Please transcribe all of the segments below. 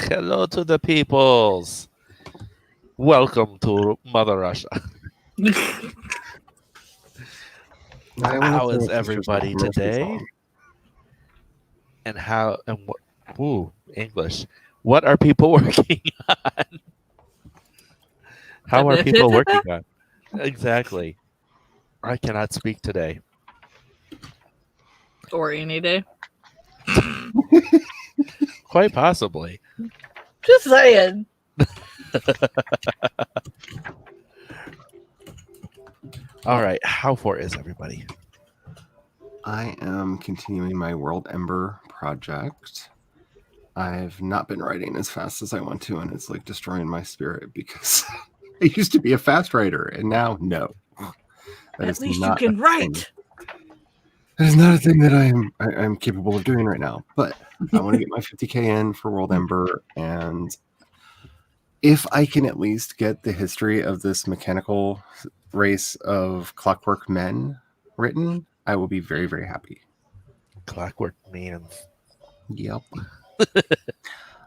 Hello to the peoples. Welcome to Mother Russia. How is everybody today? And what? Ooh, English. What are people working on? How are people working on? Exactly. I cannot speak today. Or any day. Quite possibly. Just saying. All right. How far is everybody? I am continuing my World Ember project. I've not been writing as fast as I want to, and it's like destroying my spirit because I used to be a fast writer, and now no. At least you can write. That is not a thing that I'm capable of doing right now. But I want to get my 50k in for World Ember, and if I can at least get the history of this mechanical race of clockwork men written, I will be very, very happy. Clockwork men. Yep.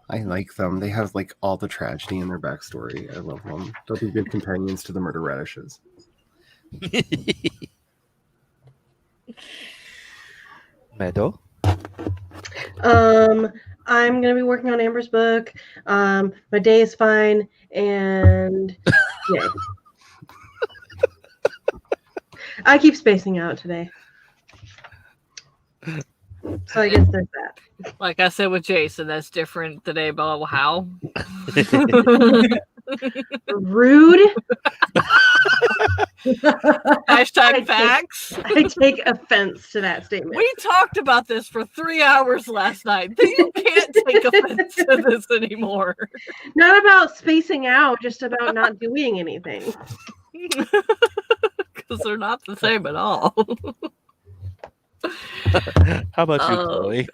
I like them. They have like all the tragedy in their backstory. I love them. They'll be good companions to the murder radishes. Meadow? I'm gonna be working on Amber's book. My day is fine, and yeah. I keep spacing out today. So I guess there's that. Like I said with Jason, that's different today about how. Rude. Hashtag facts. I take offense to that statement. We talked about this for 3 hours last night. You can't take offense to this anymore. Not about spacing out, just about not doing anything. Because they're not the same at all. How about you, Chloe?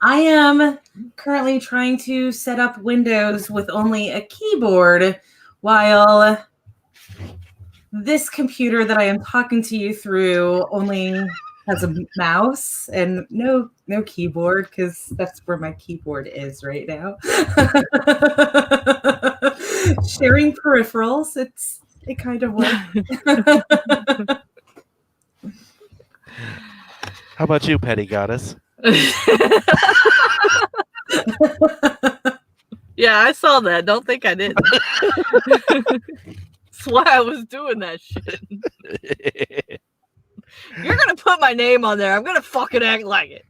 I am currently trying to set up Windows with only a keyboard, while this computer that I am talking to you through only has a mouse and no keyboard, because that's where my keyboard is right now. Sharing peripherals, it kind of works. How about you, Petty Goddess? Yeah, I saw that. Don't think I didn't. That's why I was doing that shit. You're gonna put my name on there. I'm gonna fucking act like it.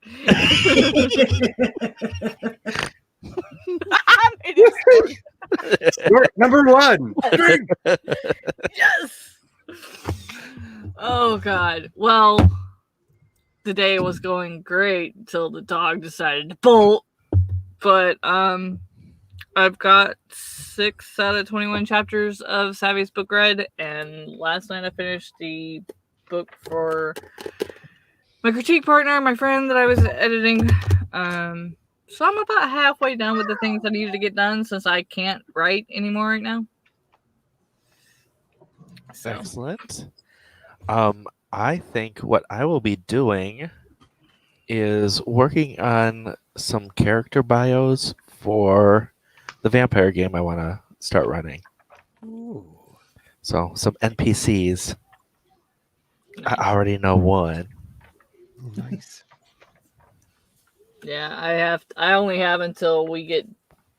Number one. Yes. Oh God. Well, the day was going great until the dog decided to bolt. But I've got 6 out of 21 chapters of Savvy's book read, and last night I finished the book for my critique partner, my friend that I was editing. So I'm about halfway done with the things I needed to get done, since I can't write anymore right now. So. Excellent. I think what I will be doing is working on some character bios for the vampire game I want to start running. Ooh. So some NPCs. I already know one. Nice. Yeah, I only have until we get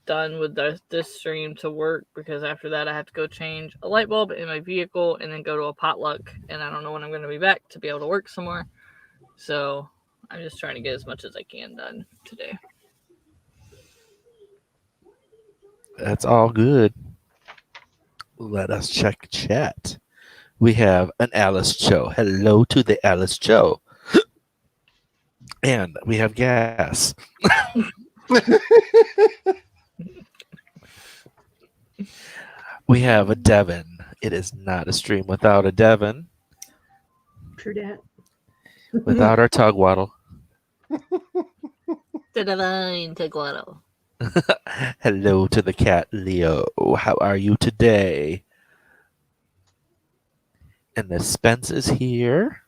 done with this stream to work, because after that I have to go change a light bulb in my vehicle and then go to a potluck, and I don't know when I'm going to be back to be able to work some more. So I'm just trying to get as much as I can done today. That's all good. Let us check chat. We have an Alice Cho. Hello to the Alice Cho. And we have gas. We have a Devin. It is not a stream without a Devin. True dat. Without our Tugwaddle. The divine Tiguaro. Hello to the cat, Leo. How are you today? And the Spence is here.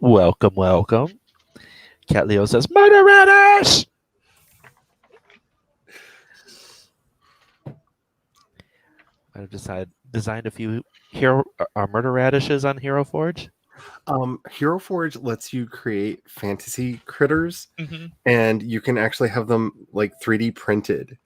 Welcome, welcome. Cat Leo says, Murder Radish! of designed a few hero murder radishes on Hero Forge. Hero Forge lets you create fantasy critters, Mm-hmm. and you can actually have them like 3D printed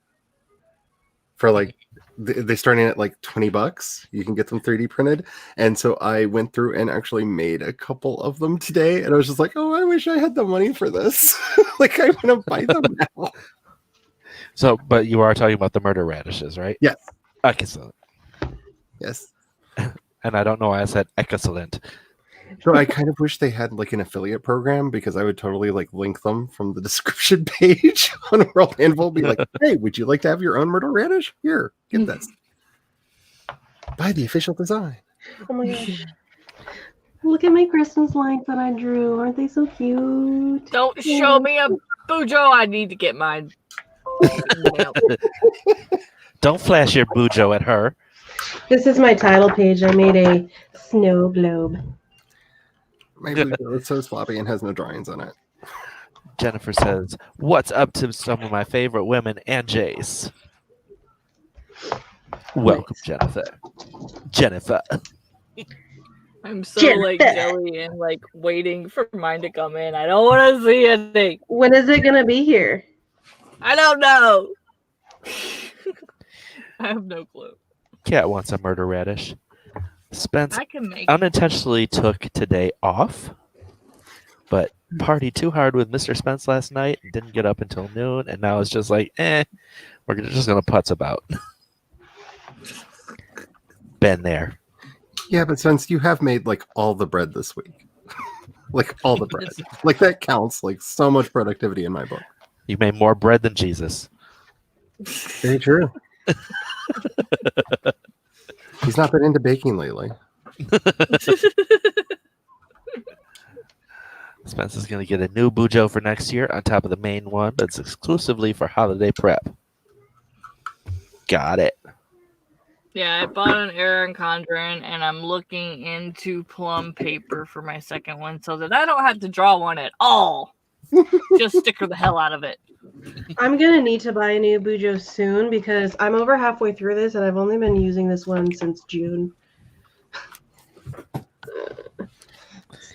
for like they starting at like $20. You can get them 3D printed, and so I went through and actually made a couple of them today, and I was just like, oh, I wish I had the money for this. Like, I want to buy them now. So, but you are talking about the murder radishes, right? Yes. Excellent. Yes. And I don't know why I said excellent. So I kind of wish they had like an affiliate program, because I would totally like link them from the description page on World Anvil. Be like, hey, would you like to have your own murder radish? Here, get this. Buy the official design. Oh my gosh. Look at my Christmas lights that I drew. Aren't they so cute? Don't show me a Bujo. I need to get mine. Don't flash your bujo at her. This is my title page. I made a snow globe. My blue is so sloppy and has no drawings on it. Jennifer says, "What's up to some of my favorite women and Jace?" Welcome, Jennifer. Jennifer. I'm so like jelly and like waiting for mine to come in. I don't want to see anything. When is it gonna be here? I don't know. I have no clue. Cat wants a murder radish. Spence I can make unintentionally took today off, but partied too hard with Mr. Spence last night and didn't get up until noon, and now it's just like, we're just gonna putz about. Been there. Yeah, but since you have made like all the bread this week, like all the bread, like that counts like so much productivity in my book. You made more bread than Jesus. Very true. He's not been into baking lately. Spence is going to get a new bujo for next year on top of the main one that's exclusively for holiday prep. Got it. Yeah, I bought an Aaron Condren, and I'm looking into plum paper for my second one so that I don't have to draw one at all. Just sticker the hell out of it. I'm gonna need to buy a new Bujo soon because I'm over halfway through this and I've only been using this one since June.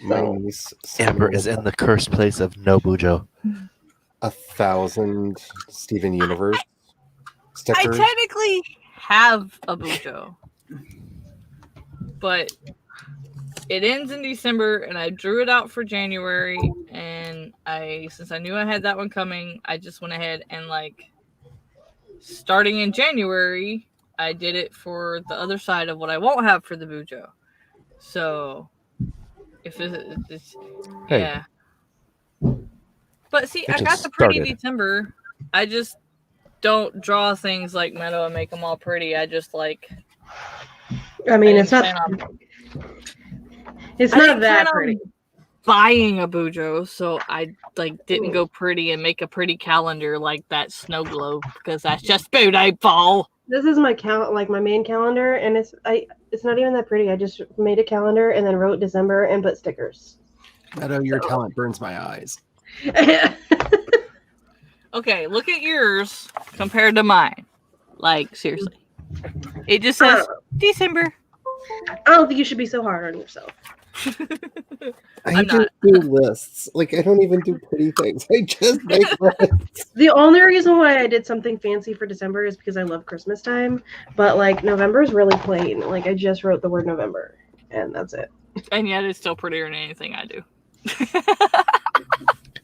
My niece Amber is in the cursed place of no bujo. 1,000 Steven Universe I stickers. technically have a Bujo, but it ends in December, and I drew it out for January, and since I knew I had that one coming, I just went ahead and starting in January, I did it for the other side of what I won't have for the Bujo. So if it's Hey. yeah. But see, It I got just the pretty started. December. I just don't draw things like Meadow and make them all pretty. I just I mean, it's not didn't that plan on pretty. buying a Bujo, so I didn't go pretty and make a pretty calendar like that snow globe because that's just beautiful. This is my my main calendar, and it's not even that pretty. I just made a calendar and then wrote December and put stickers. Meadow, your talent burns my eyes. Okay, look at yours compared to mine. Like, seriously. It just says December. I don't think you should be so hard on yourself. I I'm just do lists. Like, I don't even do pretty things. I just make lists. The only reason why I did something fancy for December is because I love Christmas time. But November is really plain. I just wrote the word November, and that's it. And yet it's still prettier than anything I do.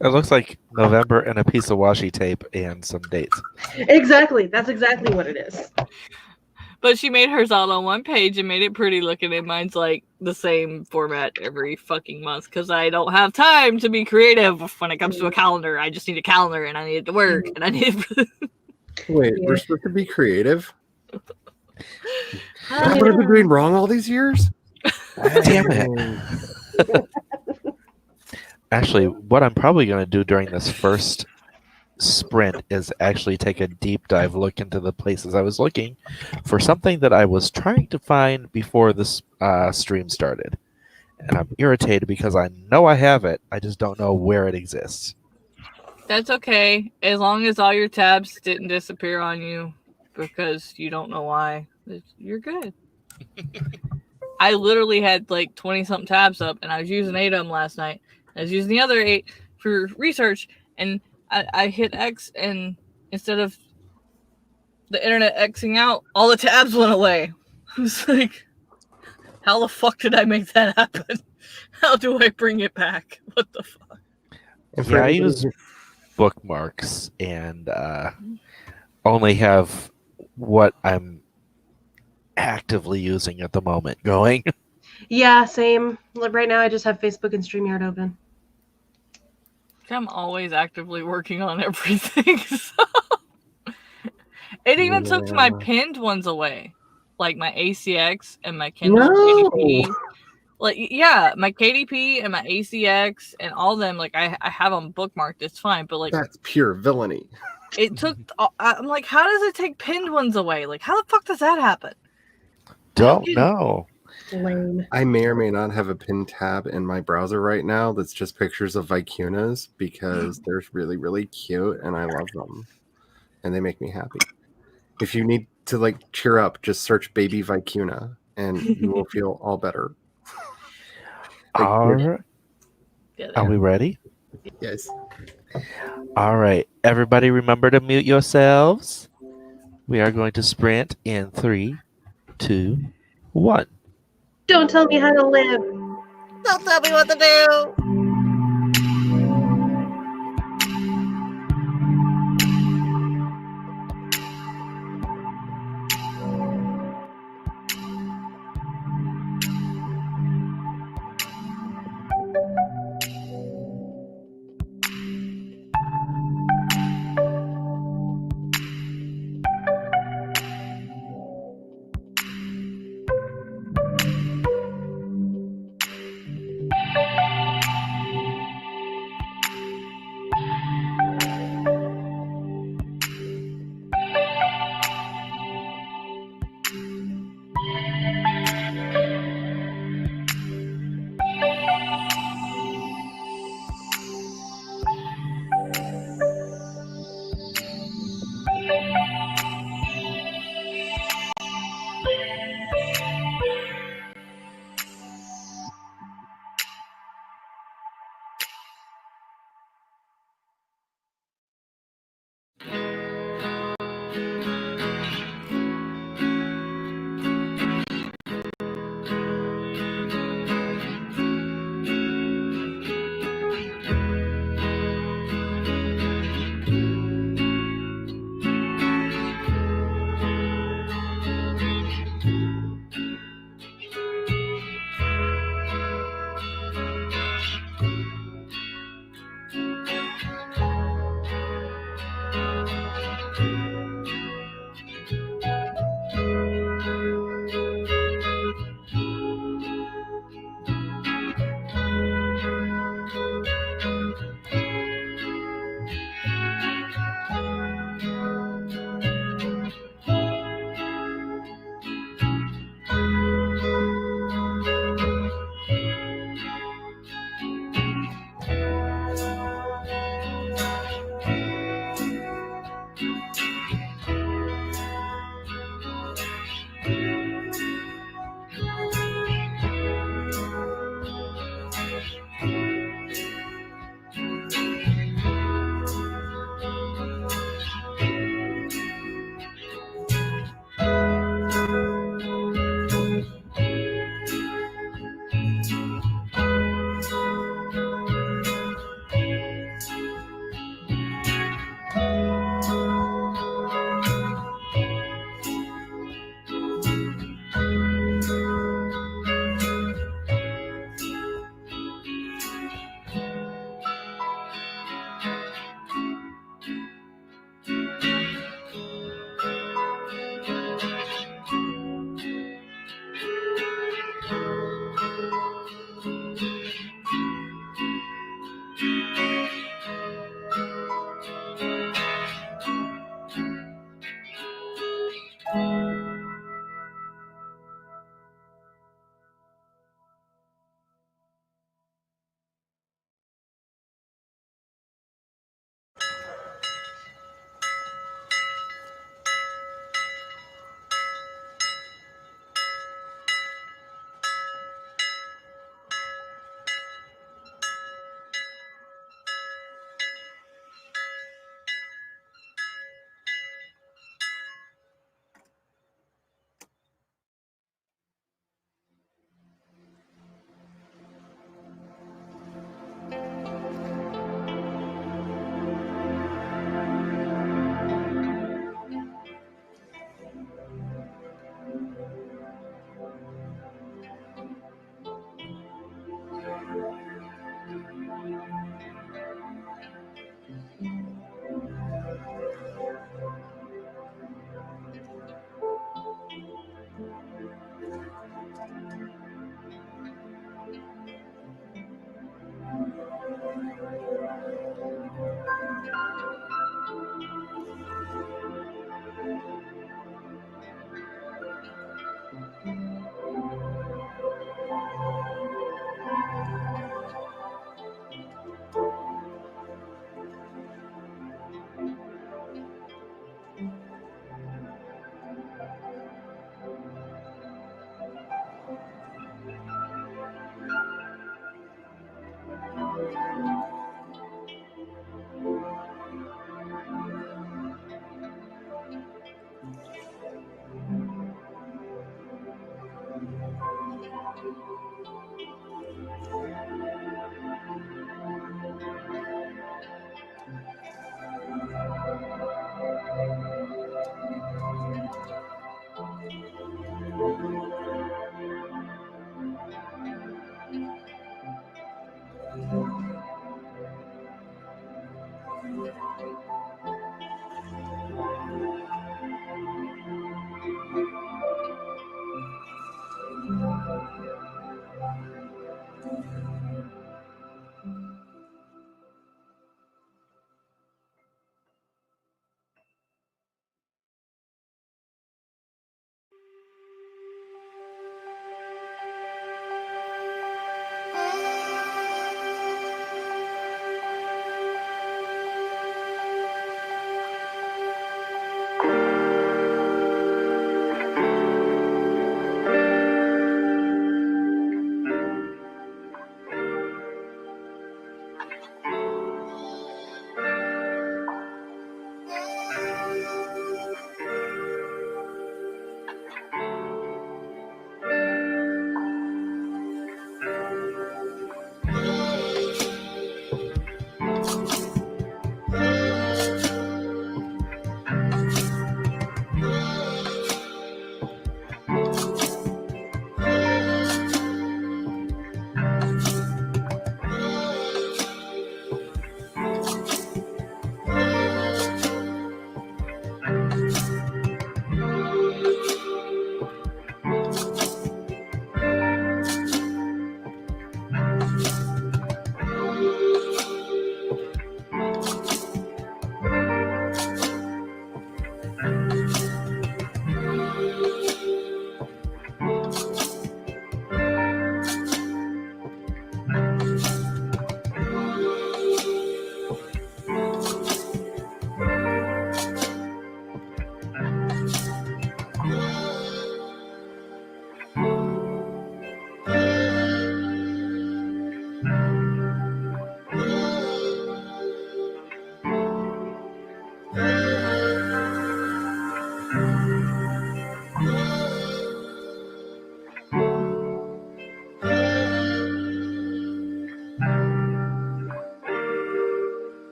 It looks like November and a piece of washi tape and some dates. Exactly. That's exactly what it is. But she made hers all on one page and made it pretty looking, and mine's the same format every fucking month because I don't have time to be creative when it comes to a calendar. I just need a calendar, and I need it to work, and I need it. Wait, we're supposed to be creative? What have I been doing wrong all these years? Damn it. Actually, what I'm probably going to do during this first sprint is actually take a deep dive look into the places I was looking for something that I was trying to find before this stream started. And I'm irritated because I know I have it, I just don't know where it exists. That's okay, as long as all your tabs didn't disappear on you because you don't know why. You're good. I literally had like 20 something tabs up, and I was using 8 of them last night. I was using the other 8 for research, and I hit X, and instead of the internet Xing out, all the tabs went away. I was like, how the fuck did I make that happen? How do I bring it back? What the fuck? And for Yeah, I anybody use bookmarks and only have what I'm actively using at the moment going. Yeah, same. Like, right now, I just have Facebook and StreamYard open. I'm always actively working on everything. So. It even took my pinned ones away, like my ACX and my Kindle KDP. Like, yeah, my KDP and my ACX and all them, like, I have them bookmarked. It's fine, but like, That's pure villainy. it took. I'm like, how does it take pinned ones away? Like, how the fuck does that happen? Don't know. Lame. I may or may not have a pin tab in my browser right now that's just pictures of vicunas because they're really, really cute and I love them. And they make me happy. If you need to like cheer up, just search baby vicuna and you will feel all better. Like, All right. Yeah, Are we ready? yes. All right. Everybody remember to mute yourselves. We are going to sprint in 3, 2, 1. Don't tell me how to live. Don't tell me what to do.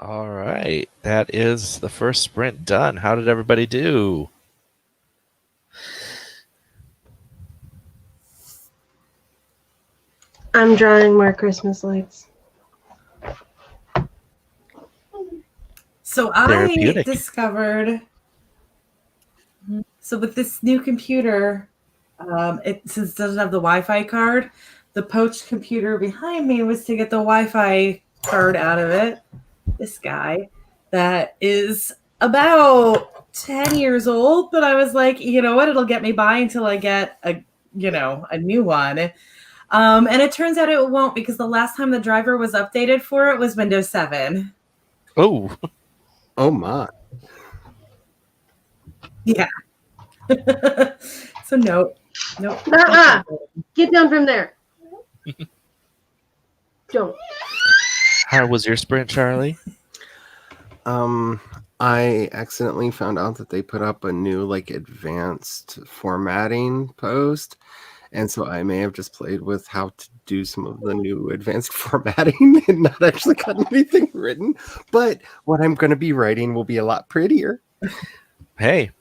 All right. That is the first sprint done. How did everybody do? I'm drawing more Christmas lights. So I Therapeutic. discovered. So with this new computer, since it doesn't have the Wi-Fi card, the poached computer behind me was to get the Wi-Fi card out of it. This guy that is about 10 years old, but I was like, you know what? It'll get me by until I get a new one. And it turns out it won't, because the last time the driver was updated for it was Windows 7. Oh, Oh my. Yeah. So nope. Nuh-uh. Get down from there. Don't. how was your sprint, Charlie? I accidentally found out that they put up a new like advanced formatting post, and so I may have just played with how to do some of the new advanced formatting and not actually gotten anything written. But what I'm going to be writing will be a lot prettier. Hey,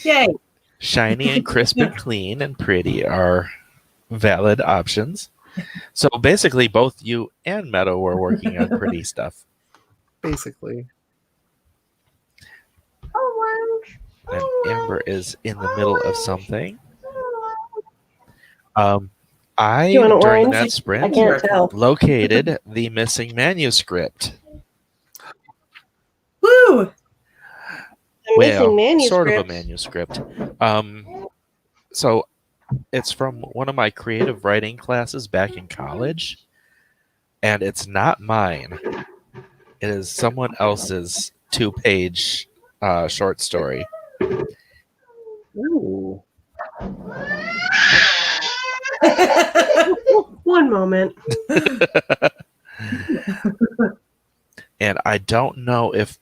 Yay. shiny and crisp and clean and pretty are valid options. So basically, both you and Meadow were working on pretty stuff. Basically. And Amber is in the middle of something. I, You want an during orange? that I sprint, can't tell. located the missing manuscript. Woo! The missing manuscript. Sort of a manuscript. So it's from one of my creative writing classes back in college, and it's not mine. It is someone else's 2-page short story. Ooh. One moment. And I don't know if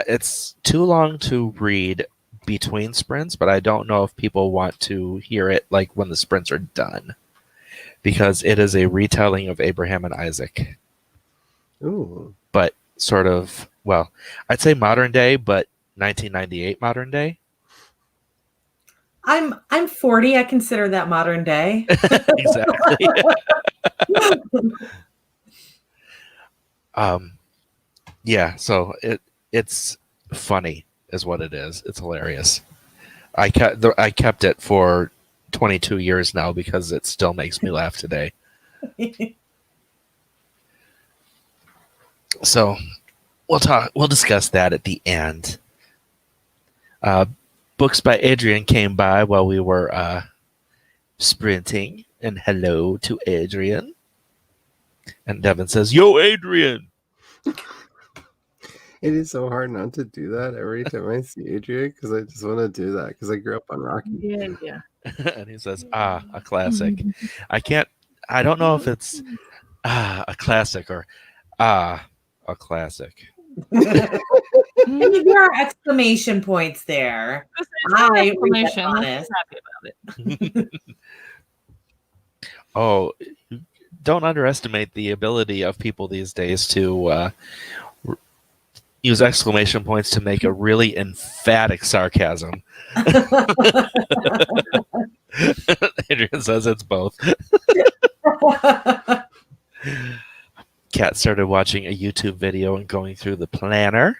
it's too long to read between sprints, but I don't know if people want to hear it like when the sprints are done, because it is a retelling of Abraham and Isaac, Ooh. but sort of, well, I'd say modern day, but 1998 modern day. I'm 40. I consider that modern day. Exactly. Yeah, so it's funny is what it is. It's hilarious. I kept it for 22 years now because it still makes me laugh today. So we'll discuss that at the end. Books by Adrian came by while we were sprinting, and hello to Adrian. And Devin says, "Yo, Adrian." It is so hard not to do that every time I see Adrian, because I just want to do that because I grew up on Rocky. Yeah. And he says, "Ah, a classic." I don't know if it's a classic or a classic. There are exclamation points there. I read that Exclamation. honest. Happy about it. Oh, don't underestimate the ability of people these days to use exclamation points to make a really emphatic sarcasm. Adrian says it's both. Kat started watching a YouTube video and going through the planner.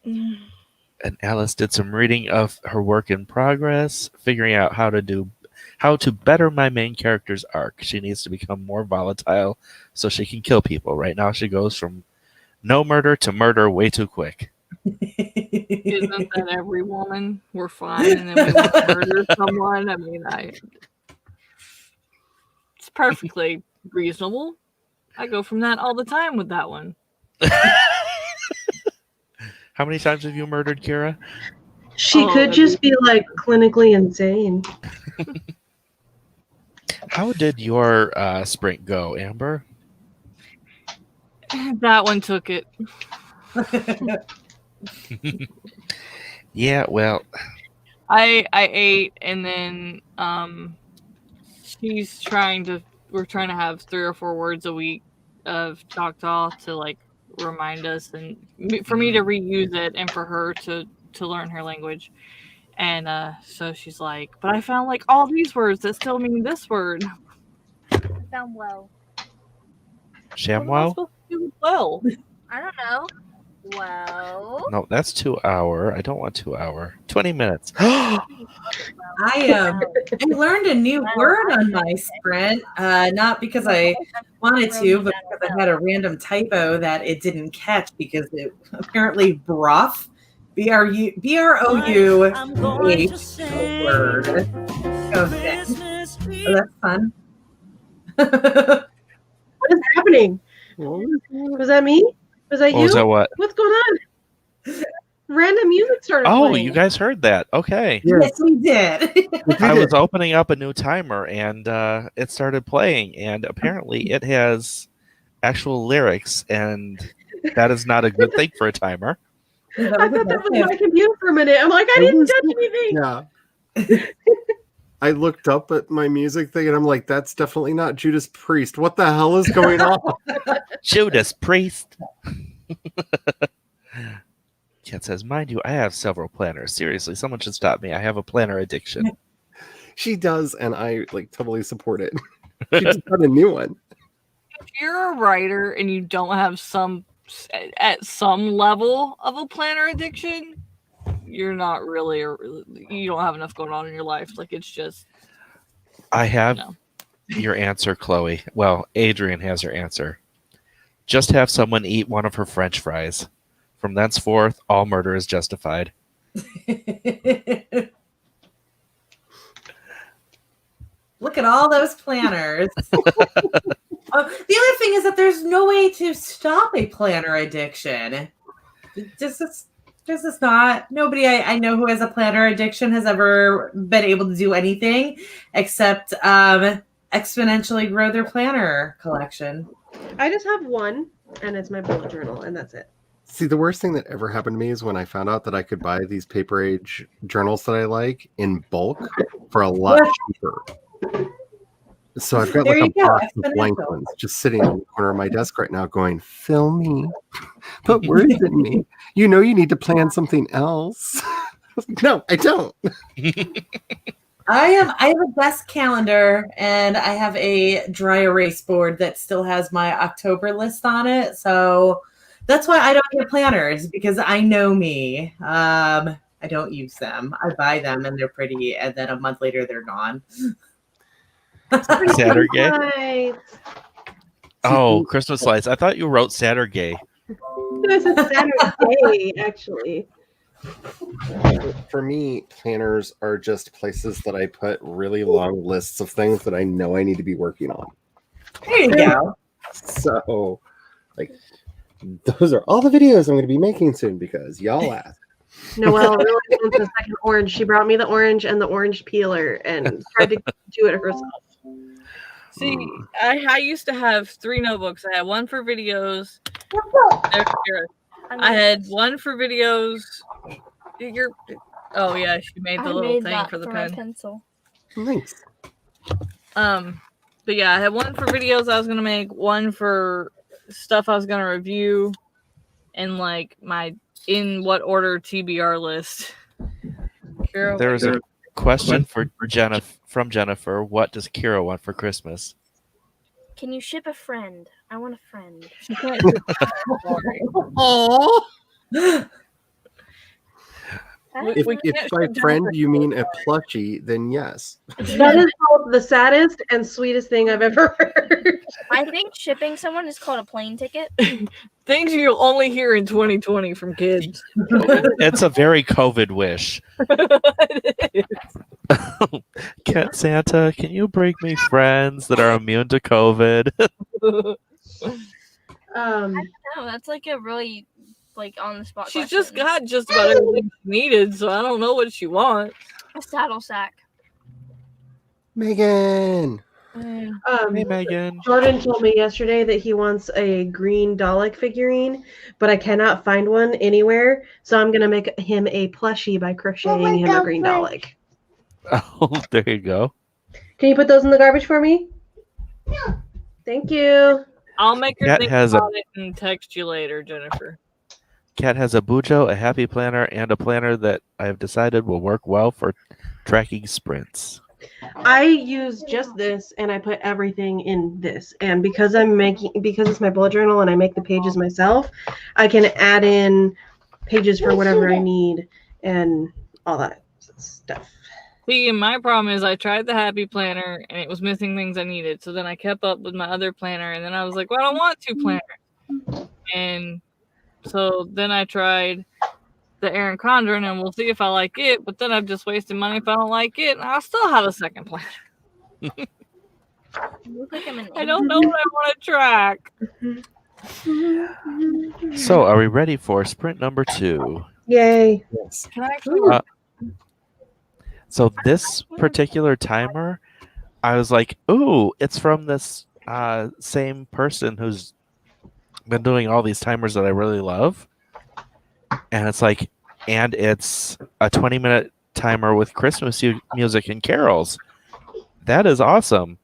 And Alice did some reading of her work in progress, figuring out how to better my main character's arc. She needs to become more volatile so she can kill people. Right now she goes from no murder to murder way too quick. Isn't that every woman? We're fine, and then we want to murder someone. I mean, it's perfectly reasonable. I go from that all the time with that one. How many times have you murdered Kira? She could just be like clinically insane. How did your sprint go, Amber? That one took it. Yeah, well, I ate, and then we're trying to have 3 or 4 words a week of Choctaw to like remind us and for me to reuse it and for her to learn her language. And so she's like, but I found like all these words that still mean this word. I found well. What am I ShamWow? supposed to do with well? I don't know. Well, No, that's 2 hour. I don't want 2 hour. 20 minutes. I learned a new word on my sprint, not because I wanted to, but because I had a random typo that it didn't catch because it apparently broth, BROUGH word. Okay. So that's fun. What is happening? Was that me? Was that What you? was that? What? What's going on? Random music started Oh, playing. you guys heard that? Okay. Yes, we did. I was opening up a new timer and it started playing, and apparently it has actual lyrics, and that is not a good thing for a timer. I thought that was my computer for a minute. I'm like, I didn't touch anything. Yeah. I looked up at my music thing and I'm like, that's definitely not Judas Priest. What the hell is going on? Judas Priest. Kat says, mind you, I have several planners. Seriously, someone should stop me. I have a planner addiction. She does, and I like totally support it. She just got a new one. If you're a writer and you don't have at some level of a planner addiction, you're not really, you don't have enough going on in your life. Like it's just. I have your answer, Chloe. Well, Adrian has her answer. Just have someone eat one of her French fries. From thenceforth, all murder is justified. Look at all those planners. The other thing is that there's no way to stop a planner addiction. There's just not. Nobody I know who has a planner addiction has ever been able to do anything except exponentially grow their planner collection. I just have one, and it's my bullet journal, and that's it. See, the worst thing that ever happened to me is when I found out that I could buy these paper age journals that I like in bulk for a lot cheaper. So I've got There like a you go, box of blank exponential. ones just sitting on the corner of my desk right now going, fill me. Put words in me. You know you need to plan something else. No, I don't. I have a desk calendar and I have a dry erase board that still has my October list on it. So that's why I don't get planners, because I know me. I don't use them. I buy them and they're pretty, and then a month later they're gone. Saturday? Right. Oh, Christmas lights. I thought you wrote Saturday. This is Saturday, actually. For me, planners are just places that I put really long lists of things that I know I need to be working on. There you go. So, like, those are all the videos I'm going to be making soon because y'all asked. Noelle really wants the second orange. She brought me the orange and the orange peeler and tried to do it herself. See, I used to have 3 notebooks. I had one for videos. I had one for videos. Oh yeah, she made the little thing for the pen. Pencil. Thanks. But yeah, I had one for videos I was gonna make, one for stuff I was gonna review, and like my in what order TBR list. Kira, There's a question for from Jennifer. What does Kira want for Christmas? Can you ship a friend? I want a friend. she can't do that. Sorry. Oh. If by friend you mean a plushie, then yes. That is both the saddest and sweetest thing I've ever heard. I think shipping someone is called a plane ticket. Things you'll only hear in 2020 from kids. It's a very COVID wish. Cat Santa, can you bring me friends that are immune to COVID? No, that's like a really on the spot. She's just got just about everything she needed, so I don't know what she wants. a saddle sack. Megan. Hey, Megan. Jordan told me yesterday that he wants a green Dalek figurine, but I cannot find one anywhere. So I'm gonna make him a plushie by crocheting him a green Dalek. Oh, there you go. Can you put those in the garbage for me? Yeah. Thank you. I'll make her Cat think has a about it and text you later, Jennifer. Cat has a Bujo, a Happy Planner, and a planner that I have decided will work well for tracking sprints. I use just this and I put everything in this. And because it's my bullet journal and I make the pages myself, I can add in pages for whatever I need and all that stuff. See, and my problem is I tried the Happy Planner and it was missing things I needed. So then I kept up with my other planner and then I was like, well, I don't want 2 planners. And so then I tried the Erin Condren and we'll see if I like it. But then I've just wasted money if I don't like it. And I'll still have a second planner. You look like I'm an I don't know what I want to track. So, are we ready for sprint number 2? Yay. Yes. Can I actually Uh, So this particular timer, I was like, "Ooh, it's from this same person who's been doing all these timers that I really love." And it's like, and it's a 20-minute timer with Christmas music and carols. That is awesome.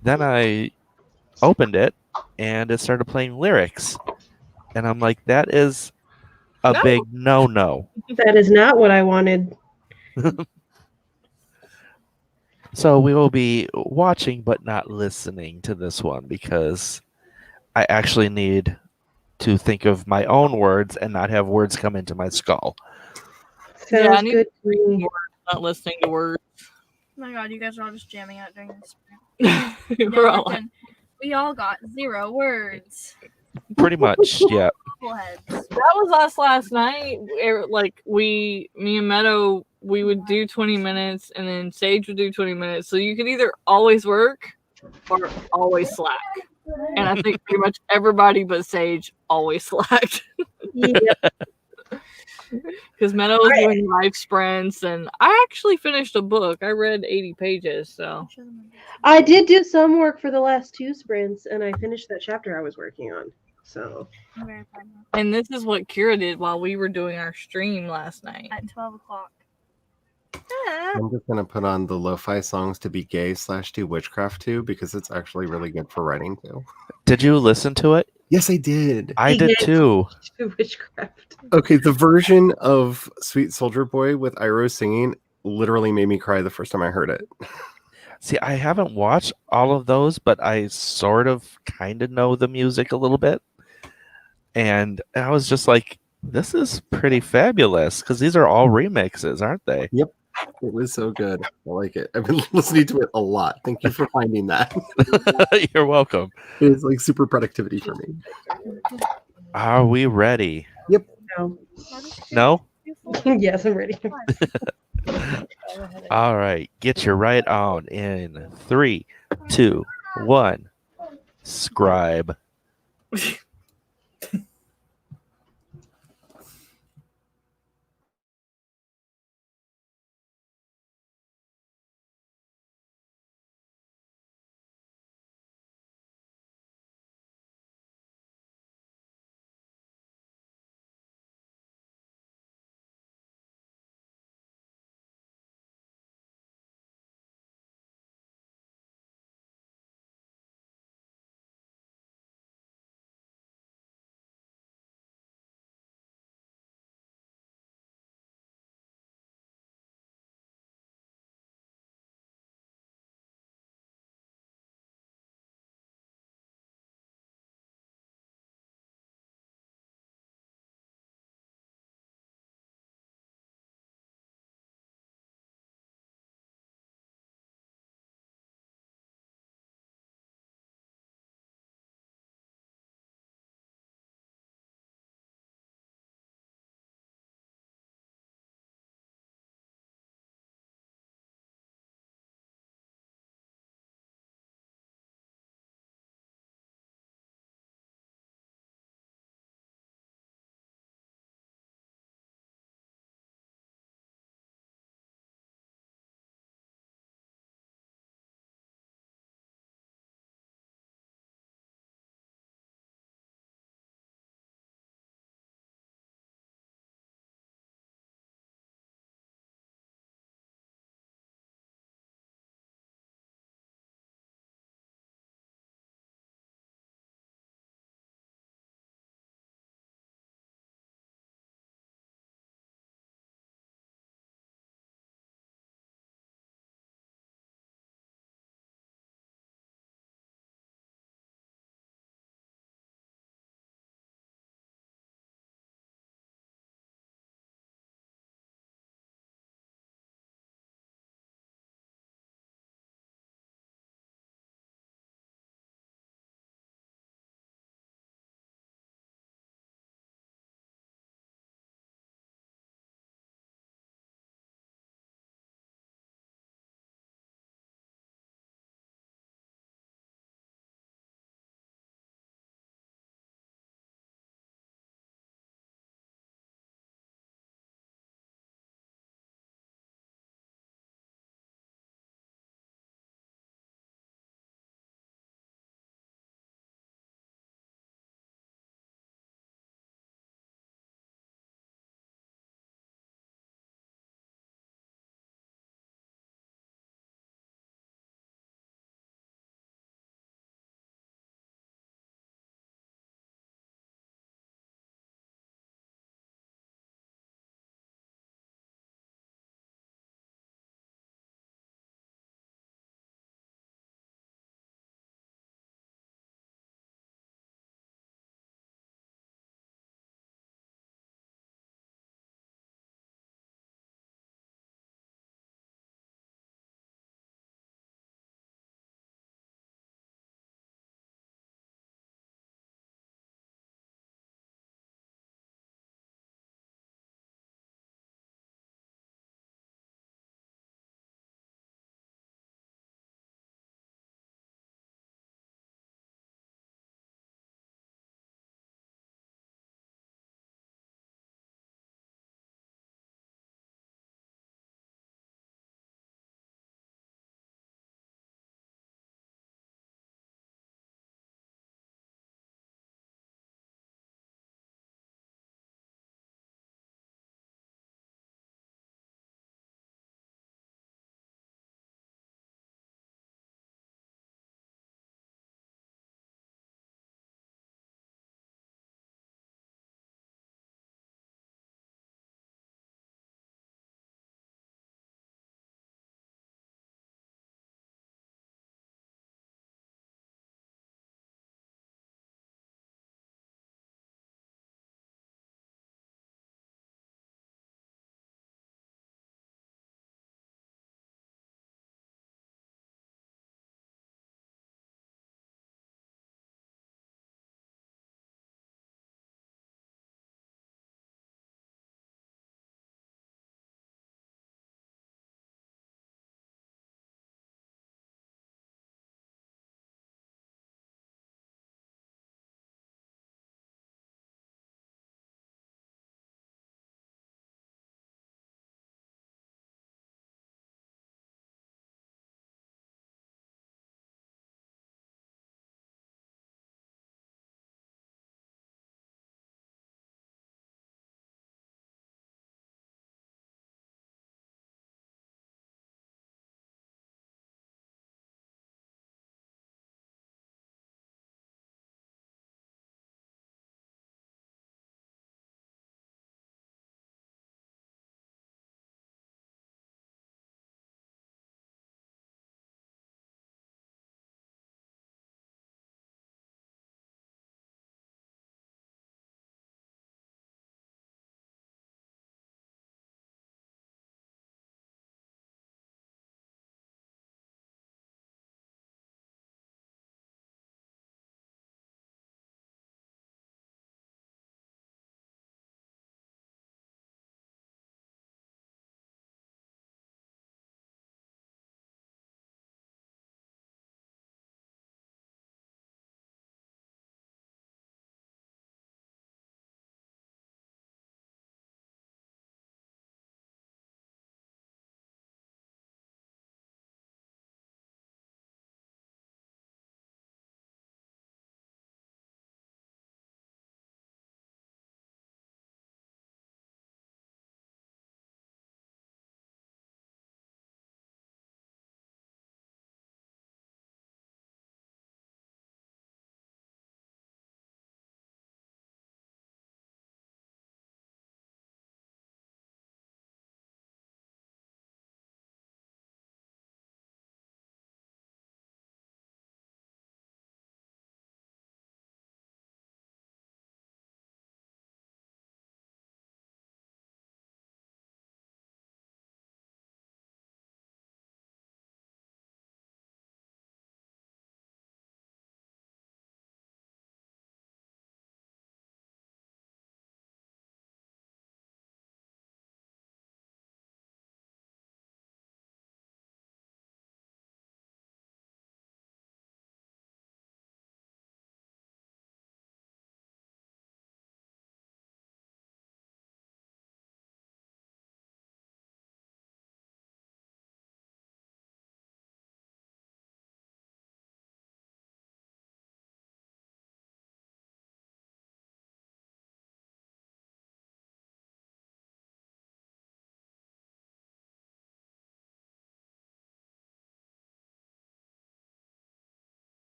Then I opened it and it started playing lyrics. And I'm like, that is a No. big no-no. That is not what I wanted. So we will be watching but not listening to this one because I actually need to think of my own words and not have words come into my skull. Yeah, I Sounds need good to to read me. words, not listening to words. Oh my god, you guys are all just jamming out during this sprint. We're Yeah, all like, Martin, we all got 0 words. Pretty much, yeah. Bubbleheads. that was us last night. Me and Meadow, we would do 20 minutes and then Sage would do 20 minutes. So you could either always work or always slack. And I think pretty much everybody but Sage always slacked. Yeah. Because Meadow was doing life sprints and I actually finished a book. I read 80 pages, so I did do some work for the last 2 sprints and I finished that chapter I was working on. So I'm very proud of you. and this is what Kira did while we were doing our stream last night. At 12 o'clock. I'm just gonna put on the lo-fi songs to be gay / do witchcraft too because it's actually really good for writing too. Did you listen to it? Yes, I did. I He did did. too. witchcraft. Okay, the version of Sweet Soldier Boy with Iroh singing literally made me cry the first time I heard it. See, I haven't watched all of those, but I sort of kind of know the music a little bit. And I was just like, this is pretty fabulous because these are all remixes, aren't they? It was so good. I like it. I've been listening to it a lot. Thank you for finding that. You're welcome. It's like super productivity for me. Are we ready? No. No? Yes, I'm ready. All right. Get your right on in 3, 2, 1. Scribe.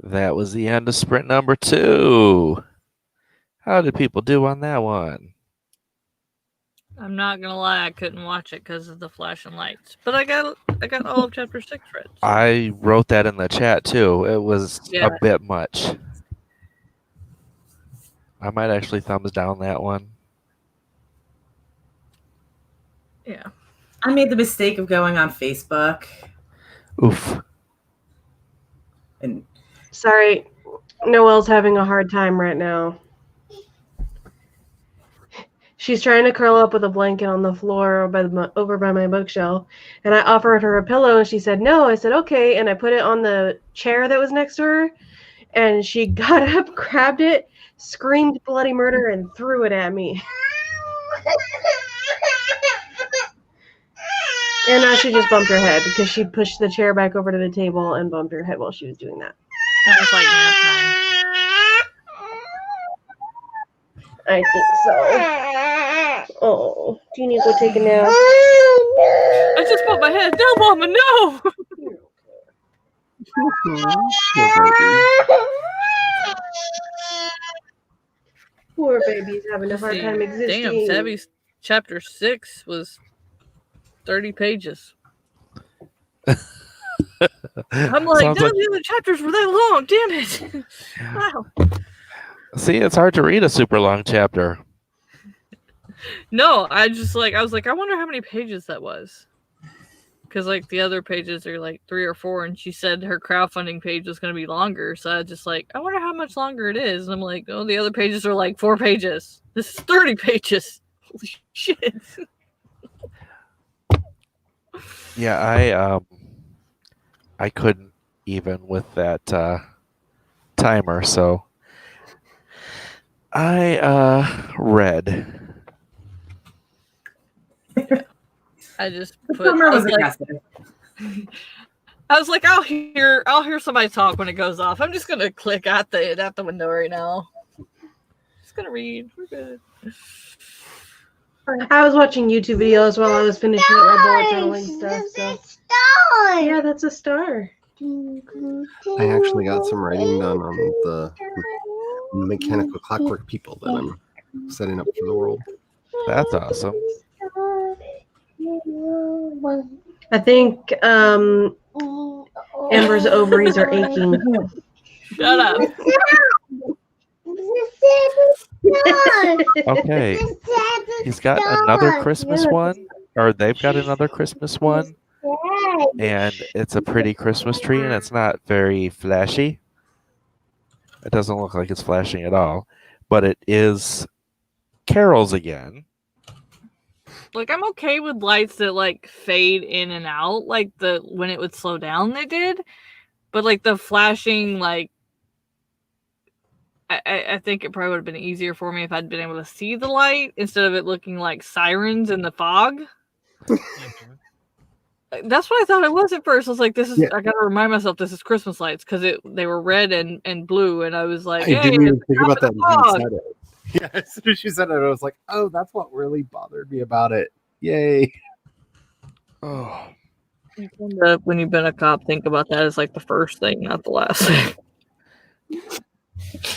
That was the end of sprint number 2. How did people do on that one? I'm not gonna lie, I couldn't watch it because of the flashing lights. But I got all of chapter 6 read. So. I wrote that in the chat too. It was a bit much. I might actually thumbs down that one. Yeah. I made the mistake of going on Facebook. Oof. And Sorry, Noelle's having a hard time right now. She's trying to curl up with a blanket on the floor over by my bookshelf, and I offered her a pillow, and she said no. I said okay, and I put it on the chair that was next to her, and she got up, grabbed it, screamed bloody murder, and threw it at me. And now she just bumped her head because she pushed the chair back over to the table and bumped her head while she was doing that. Sounds like nap time. I think so. Oh, do you need to go take a nap? I just bumped my head. No, Mama, no! Poor baby's having a hard time existing. Damn, Savvy's chapter 6 was 30 pages. I'm like, none of the other chapters were that long. Damn it! Wow. See, it's hard to read a super long chapter. No, I was like, I wonder how many pages that was. Because like the other pages are like 3 or 4, and she said her crowdfunding page was going to be longer. So I was just like, I wonder how much longer it is. And I'm like, oh, the other pages are like 4 pages. This is 30 pages. Holy shit. Yeah, I couldn't even with that timer, so I read. I just the summer was aggressive. I was like, I'll hear somebody talk when it goes off. I'm just gonna click at the window right now. Just gonna read. We're good. I was watching YouTube videos while I was finishing up my bullet journaling stuff. So. Yeah, that's a star. I actually got some writing done on the mechanical clockwork people that I'm setting up for the world. That's awesome. I think Amber's ovaries are aching. Shut up. Okay. He's got another Christmas one, or they've got another Christmas one, and it's a pretty Christmas tree, and it's not very flashy. It doesn't look like it's flashing at all, but it is carols again. Like, I'm okay with lights that like fade in and out, like when it would slow down they did, but like the flashing, like I think it probably would have been easier for me if I'd been able to see the light instead of it looking like sirens in the fog. That's what I thought it was at first. I was like, "This is." Yeah. I gotta remind myself this is Christmas lights because they were red and blue, and I was like, "I didn't even think about that." When you said it. Yeah, as soon as she said it, I was like, "Oh, that's what really bothered me about it." Yay! Oh, when you've been a cop, think about that as like the first thing, not the last thing.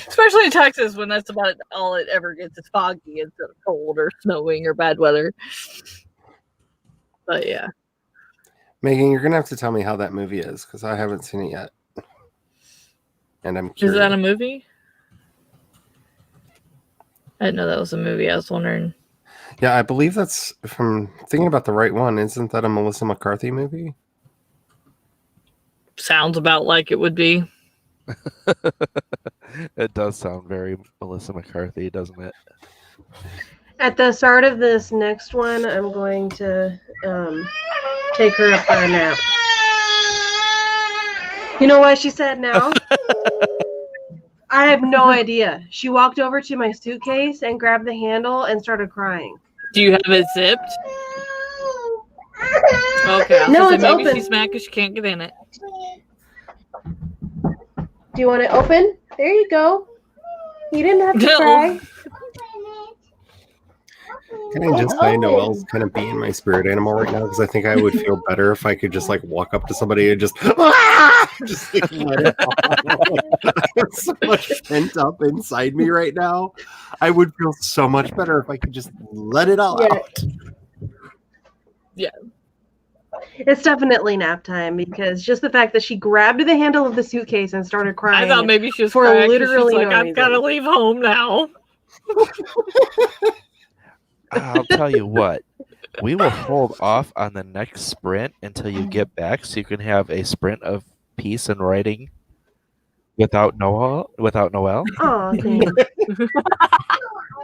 Especially in Texas, when that's about all it ever gets is foggy instead of cold or snowing or bad weather. But yeah. Megan, you're gonna have to tell me how that movie is because I haven't seen it yet, and I'm curious. Is that a movie? I didn't know that was a movie. I was wondering. Yeah, I believe that's, if I'm thinking about the right one, isn't that a Melissa McCarthy movie? Sounds about like it would be. It does sound very Melissa McCarthy, doesn't it? At the start of this next one, I'm going to take her up for a nap. You know why she said now? I have no idea. She walked over to my suitcase and grabbed the handle and started crying. Do you have it zipped? Okay. No, it's maybe open. She's mad because she can't get in it. Do you want it open? There you go. You didn't have to cry. Can I just say Noelle's kind of being my spirit animal right now because I think I would feel better if I could just like walk up to somebody and just just like let it out. I have so much pent up inside me right now. I would feel so much better if I could just let it all Yeah. out. It's definitely nap time because just the fact that she grabbed the handle of the suitcase and started I crying. thought maybe she was For crying 'cause literally she's like, no I've got to reason. leave home now. I'll tell you what. We will hold off on the next sprint until you get back, so you can have a sprint of peace and writing without Noel. Oh, thanks.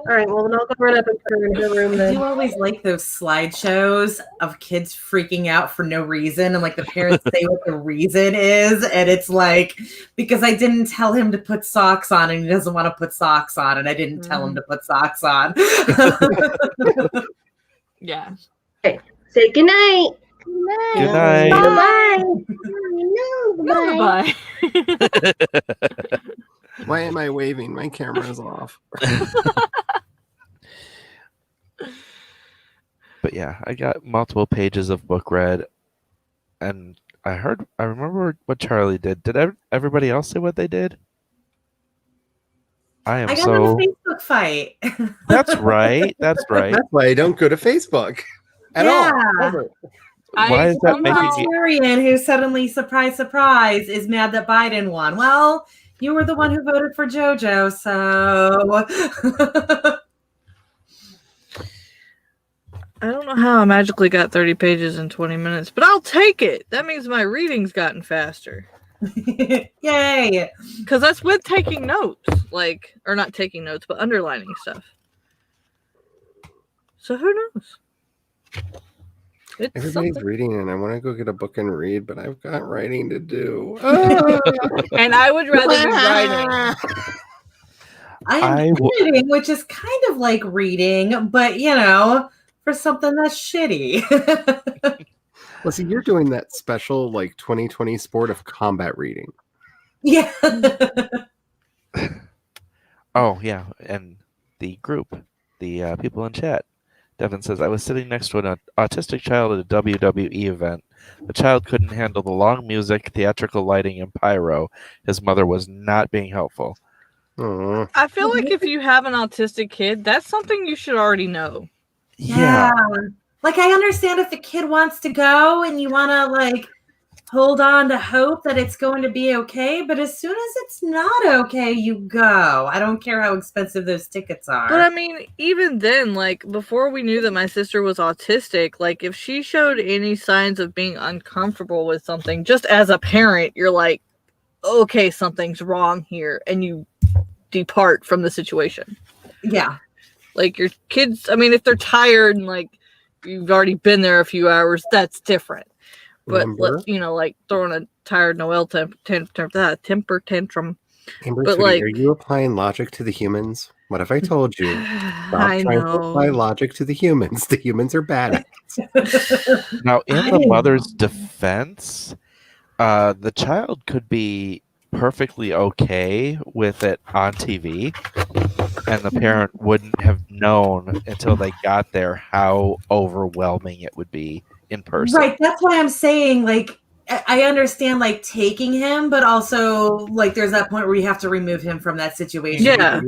All right, well, then I'll go run up and put her in her room I then. do always like those slideshows of kids freaking out for no reason, and like the parents say what the reason is, and it's like, because I didn't tell him to put socks on, and he doesn't want to put socks on, and I didn't tell him to put socks on. Yeah. Say goodnight. Good night. Bye-bye. Goodbye. Why am I waving? My camera is off. But yeah, I got multiple pages of book read, and I remember what Charlie did. Did everybody else say what they did? I am I got in a so. Facebook fight. That's right. That's right. That's why I don't go to Facebook at all. Ever. Why is that I'm making a me? Tyrion who suddenly, surprise, surprise, is mad that Biden won. Well, you were the one who voted for JoJo, so. I don't know how I magically got 30 pages in 20 minutes, but I'll take it. That means my reading's gotten faster. Yay! Because that's with taking notes. Or not taking notes, but underlining stuff. So who knows? It's Everybody's something. reading, and I want to go get a book and read, but I've got writing to do. And I would rather be writing. I'm reading, which is kind of like reading, but for something that's shitty. Well, see, you're doing that special 2020 sport of combat reading. Yeah. Oh yeah, and the group, the people in chat. Devin says, I was sitting next to an autistic child at a WWE event. The child couldn't handle the long music, theatrical lighting, and pyro. His mother was not being helpful. Aww. I feel like if you have an autistic kid, that's something you should already know. Yeah. Like, I understand if the kid wants to go and you want to, hold on to hope that it's going to be okay, but as soon as it's not okay, you go. I don't care how expensive those tickets are. But I mean, even then, before we knew that my sister was autistic, if she showed any signs of being uncomfortable with something, just as a parent, you're like, okay, something's wrong here, and you depart from the situation. Yeah. Your kids, I mean, if they're tired and you've already been there a few hours, that's different. But throwing a tired Noel temper tantrum. Amber, But sweetie, are you applying logic to the humans? What if I told you? Stop I trying to apply know. logic to the humans. The humans are bad. Now, in the mother's defense, the child could be perfectly okay with it on TV, and the parent wouldn't have known until they got there how overwhelming it would be in person. Right. That's why I'm saying, I understand, taking him, but also, there's that point where you have to remove him from that situation. Yeah.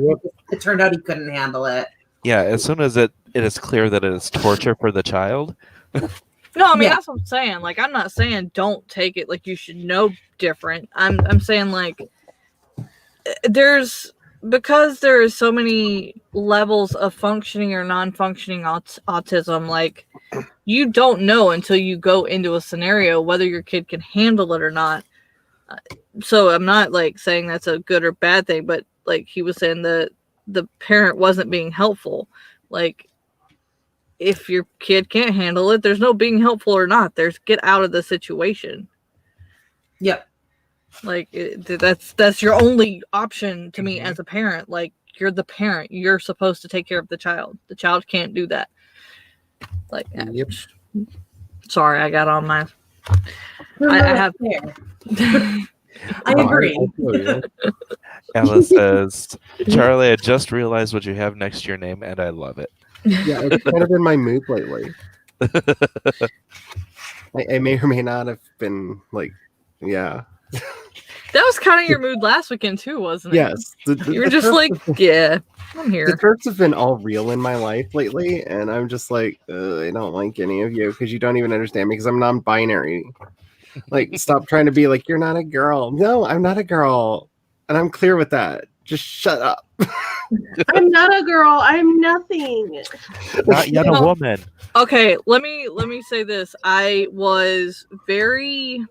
It turned out he couldn't handle it. Yeah, as soon as it is clear that it is torture for the child. No, I mean, Yeah. that's what I'm saying. I'm not saying don't take it. You should know different. I'm saying, because there is so many levels of functioning or non-functioning autism, you don't know until you go into a scenario whether your kid can handle it or not. So I'm not saying that's a good or bad thing, but he was saying the parent wasn't being helpful. If your kid can't handle it, there's no being helpful or not. There's get out of the situation. Yep. That's your only option to me as a parent. You're the parent. You're supposed to take care of the child. The child can't do that. Yep. Sorry, I got on my. I have. I agree. Ella says, Charlie, I just realized what you have next to your name, and I love it. Yeah, it's kind of been my mood lately. I may or may not have been like, yeah. That was kind of your mood last weekend too, wasn't it? Yes. You were just like, yeah, I'm The here. Turks have been all real in my life lately, and I'm just like, I don't like any of you because you don't even understand me because I'm non-binary. Like, stop trying to be like, you're not a girl. No, I'm not a girl. And I'm clear with that. Just shut up. I'm not a girl. I'm nothing. Not yet a No. woman. Okay, let me say this. I was very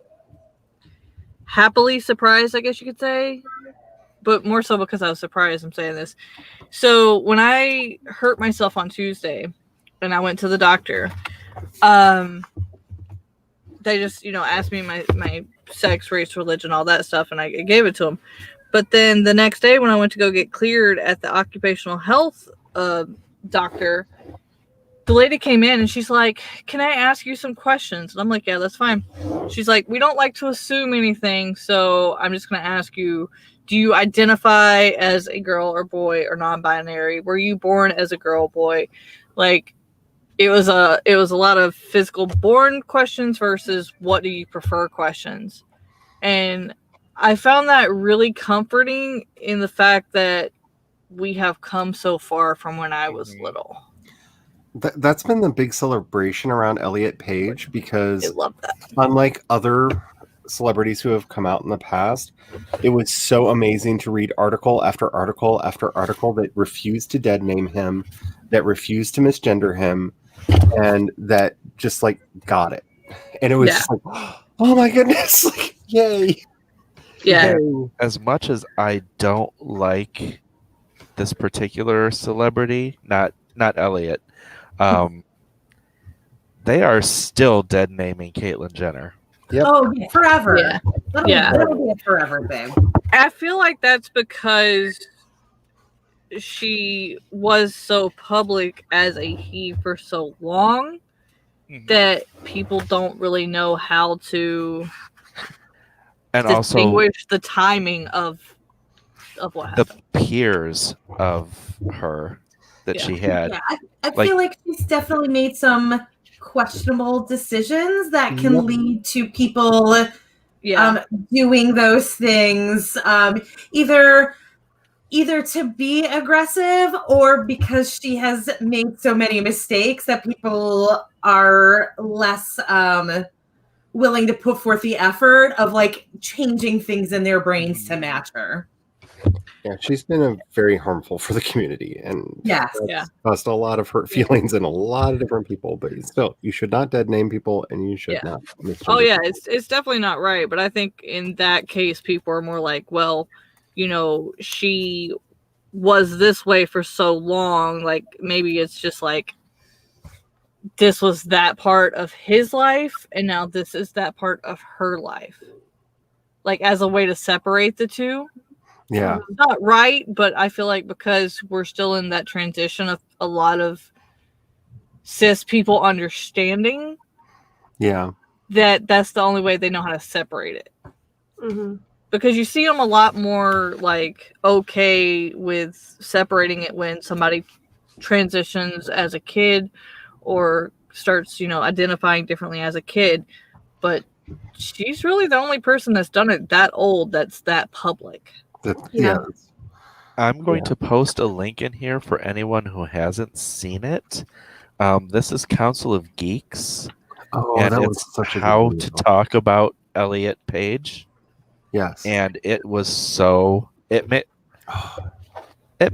happily surprised, I guess you could say, but more so because I was surprised I'm saying this. So when I hurt myself on Tuesday and I went to the doctor, they just, asked me my sex, race, religion, all that stuff, and I gave it to them. But then the next day when I went to go get cleared at the occupational health doctor, the lady came in and she's like, "Can I ask you some questions?" And I'm like, "Yeah, that's fine." She's like, "We don't like to assume anything, so I'm just going to ask you, do you identify as a girl or boy or non-binary? Were you born as a girl or boy?" Like, it was a lot of physical born questions versus what do you prefer questions. And I found that really comforting in the fact that we have come so far from when I was little. That's been the big celebration around Elliot Page I because love that. unlike other celebrities who have come out in the past, it was so amazing to read article after article after article that refused to dead name him, that refused to misgender him, and that just like got it. And it was just like, oh my goodness, like, yay. Yeah. Yay. As much as I don't like this particular celebrity, not Elliot, they are still dead naming Caitlyn Jenner. Yep. Oh, forever. Yeah. That'll be a forever thing. I feel like that's because she was so public as a he for so long that people don't really know how to And distinguish the timing of what happened. The peers of her that she had. Yeah, I feel like she's definitely made some questionable decisions that can lead to people doing those things, either to be aggressive or because she has made so many mistakes that people are less willing to put forth the effort of like changing things in their brains to match her. Yeah, she's been very harmful for the community, and that's caused a lot of hurt feelings in a lot of different people. But still, you should not dead name people, and you should not. Oh yeah, it's definitely not right. But I think in that case, people are more like, well, she was this way for so long. Like maybe it's just like this was that part of his life, and now this is that part of her life. Like as a way to separate the two. Yeah. Not right, but I feel like because we're still in that transition of a lot of cis people understanding. Yeah. That's the only way they know how to separate it. Mm-hmm. Because you see them a lot more like okay with separating it when somebody transitions as a kid or starts, identifying differently as a kid. But she's really the only person that's done it that old that's that public. I'm going to post a link in here for anyone who hasn't seen it. This is Council of Geeks. And that it's was such a how good to video. talk about Elliot Page. Yes. And it was it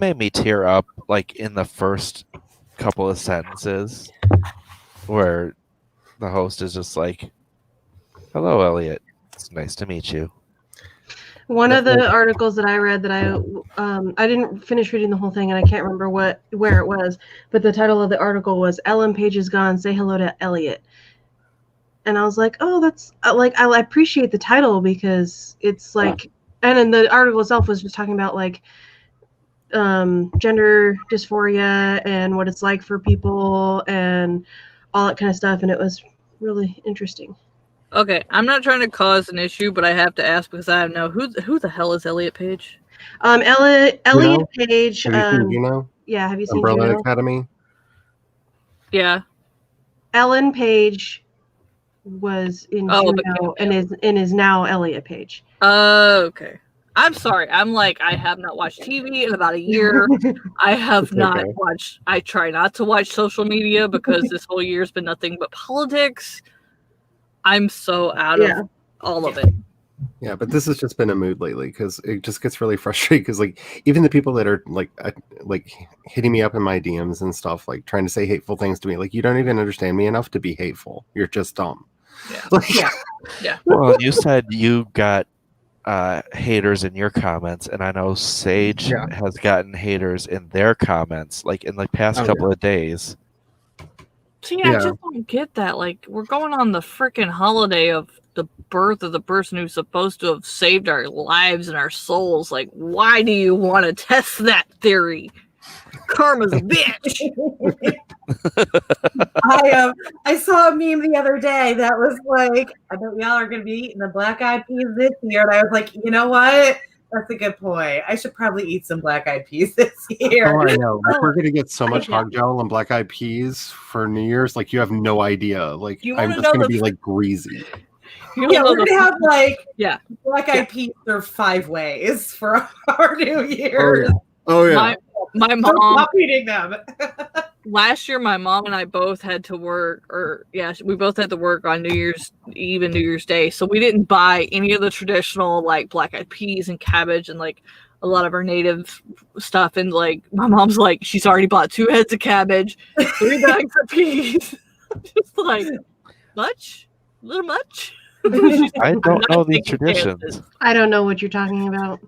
made me tear up like in the first couple of sentences where the host is just like, "Hello, Elliot. It's nice to meet you." One of the articles that I read that I didn't finish reading the whole thing and I can't remember where it was, but the title of the article was "Ellen Page is gone. Say hello to Elliot." And I was like, oh, that's like I appreciate the title because it's like, and then the article itself was just talking about like gender dysphoria and what it's like for people and all that kind of stuff, and it was really interesting. Okay, I'm not trying to cause an issue, but I have to ask because I know who the hell is Elliot Page? Elliot Page. Have you seen Juno? Yeah, have you seen Umbrella Juno? Academy? Yeah. Ellen Page was in Oh, the Juno cameo. and is now Elliot Page. Okay. I'm sorry. I'm like, I have not watched TV in about a year. I have It's not okay. watched. I try not to watch social media because this whole year's been nothing but politics. I'm so out Yeah. of all of it. Yeah, but this has just been a mood lately because it just gets really frustrating. Because like even the people that are like hitting me up in my DMs and stuff, like trying to say hateful things to me, like you don't even understand me enough to be hateful. You're just dumb. Yeah. Like, Yeah. Well, you said you got haters in your comments, and I know Sage Yeah. has gotten haters in their comments, like in the past Oh, couple of days. See, I Yeah. just don't get that. Like, we're going on the freaking holiday of the birth of the person who's supposed to have saved our lives and our souls. Like, why do you want to test that theory? Karma's a bitch. I saw a meme the other day that was like, I bet y'all are gonna be eating the black eyed peas this year. And I was like, you know what? That's a good point. I should probably eat some black eyed peas this year. oh, I know. Like, we're gonna get so much Yeah. hog gel and black eyed peas for New Year's. Like you have no idea. Like You I'm wanna just know gonna the be tr- like greasy. You Yeah, know we're gonna have like Yeah. black eyed peas or 5 ways for our New Year. Oh yeah. my So mom stop eating them. last year my mom and I both had to work, we both had to work on New Year's Eve and New Year's Day, so we didn't buy any of the traditional like black eyed peas and cabbage and like a lot of our native stuff. And like my mom's like, she's already bought 2 heads of cabbage, 3 bags of peas. Just like, much, a little much. She's I like, don't know these taking traditions. chances. I don't know what you're talking about.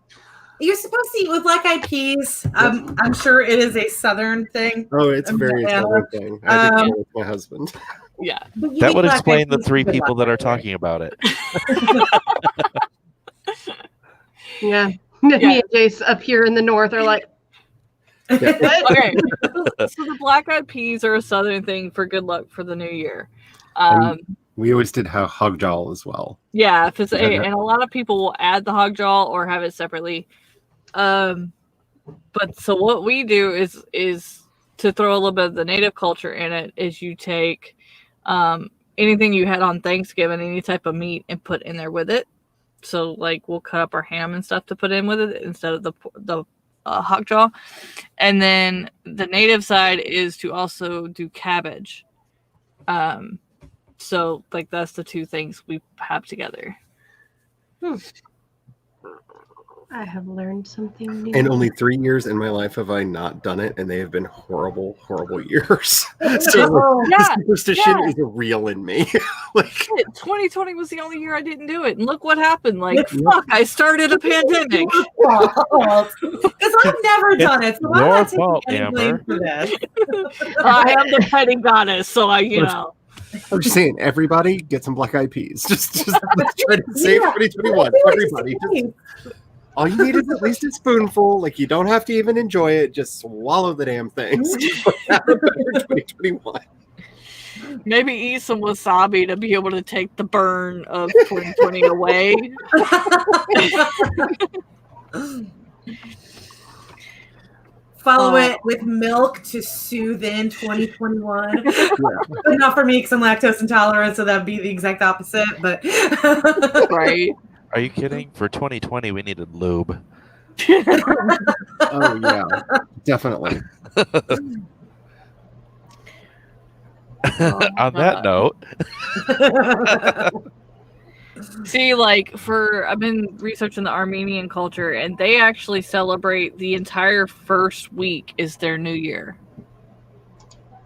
You're supposed to eat with black eyed peas. I'm sure it is a southern thing. Oh, it's a very Yeah. southern thing. I did it with my husband. Yeah. But you That eat would black-eyed explain the peas 3 with people black that are eyed, right? talking about it. Yeah. Me and Jace up here in the north are like, what? Okay. So the black eyed peas are a southern thing for good luck for the new year. We always did have hog jowl as well. Yeah, if it's Yeah. and a lot of people will add the hog jaw or have it separately. But so what we do is to throw a little bit of the native culture in it. Is you take anything you had on Thanksgiving, any type of meat, and put in there with it. So like we'll cut up our ham and stuff to put in with it instead of the hog jaw. And then the native side is to also do cabbage. So like that's the 2 things we have together. I have learned something new. And only 3 years in my life have I not done it, and they have been horrible, horrible years. So Oh, the superstition is real in me. Like, Shit, 2020 was the only year I didn't do it, and look what happened. Like, fuck, I started a pandemic. because I've never done it, so I'm your not taking fault, any blame Amber. for this. I am the petting goddess, so I'm just saying, everybody get some black eyed peas. Just let's try to save Yeah. 2021. Everybody, just, all you need is at least a spoonful. Like you don't have to even enjoy it. Just swallow the damn things. Have a better 2021. maybe eat some wasabi to be able to take the burn of 2020 away. Follow it with milk to soothe in 2021. Yeah. But not for me because I'm lactose intolerant, so that'd be the exact opposite. But Right. Are you kidding? For 2020, we needed lube. Oh yeah, definitely. On that note, See, like I've been researching the Armenian culture, and they actually celebrate the entire first week is their New Year.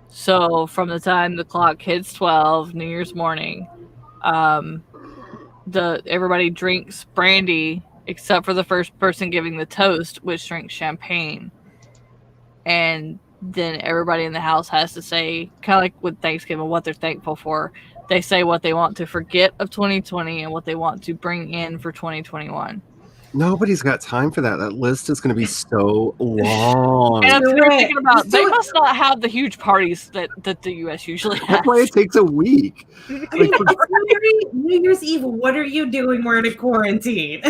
So from the time the clock hits 12, New Year's morning, everybody drinks brandy except for the first person giving the toast, which drinks champagne, and then everybody in the house has to say, kind of like with Thanksgiving, what they're thankful for. They say what they want to forget of 2020 and what they want to bring in for 2021. Nobody's got time for that. That list is going to be so long. And I'm Do sitting there it. thinking about, Just they do it. must not have the huge parties that the U.S. usually has. That's why it takes a week. I mean, it's New Year's Eve. What are you doing? We're in a quarantine.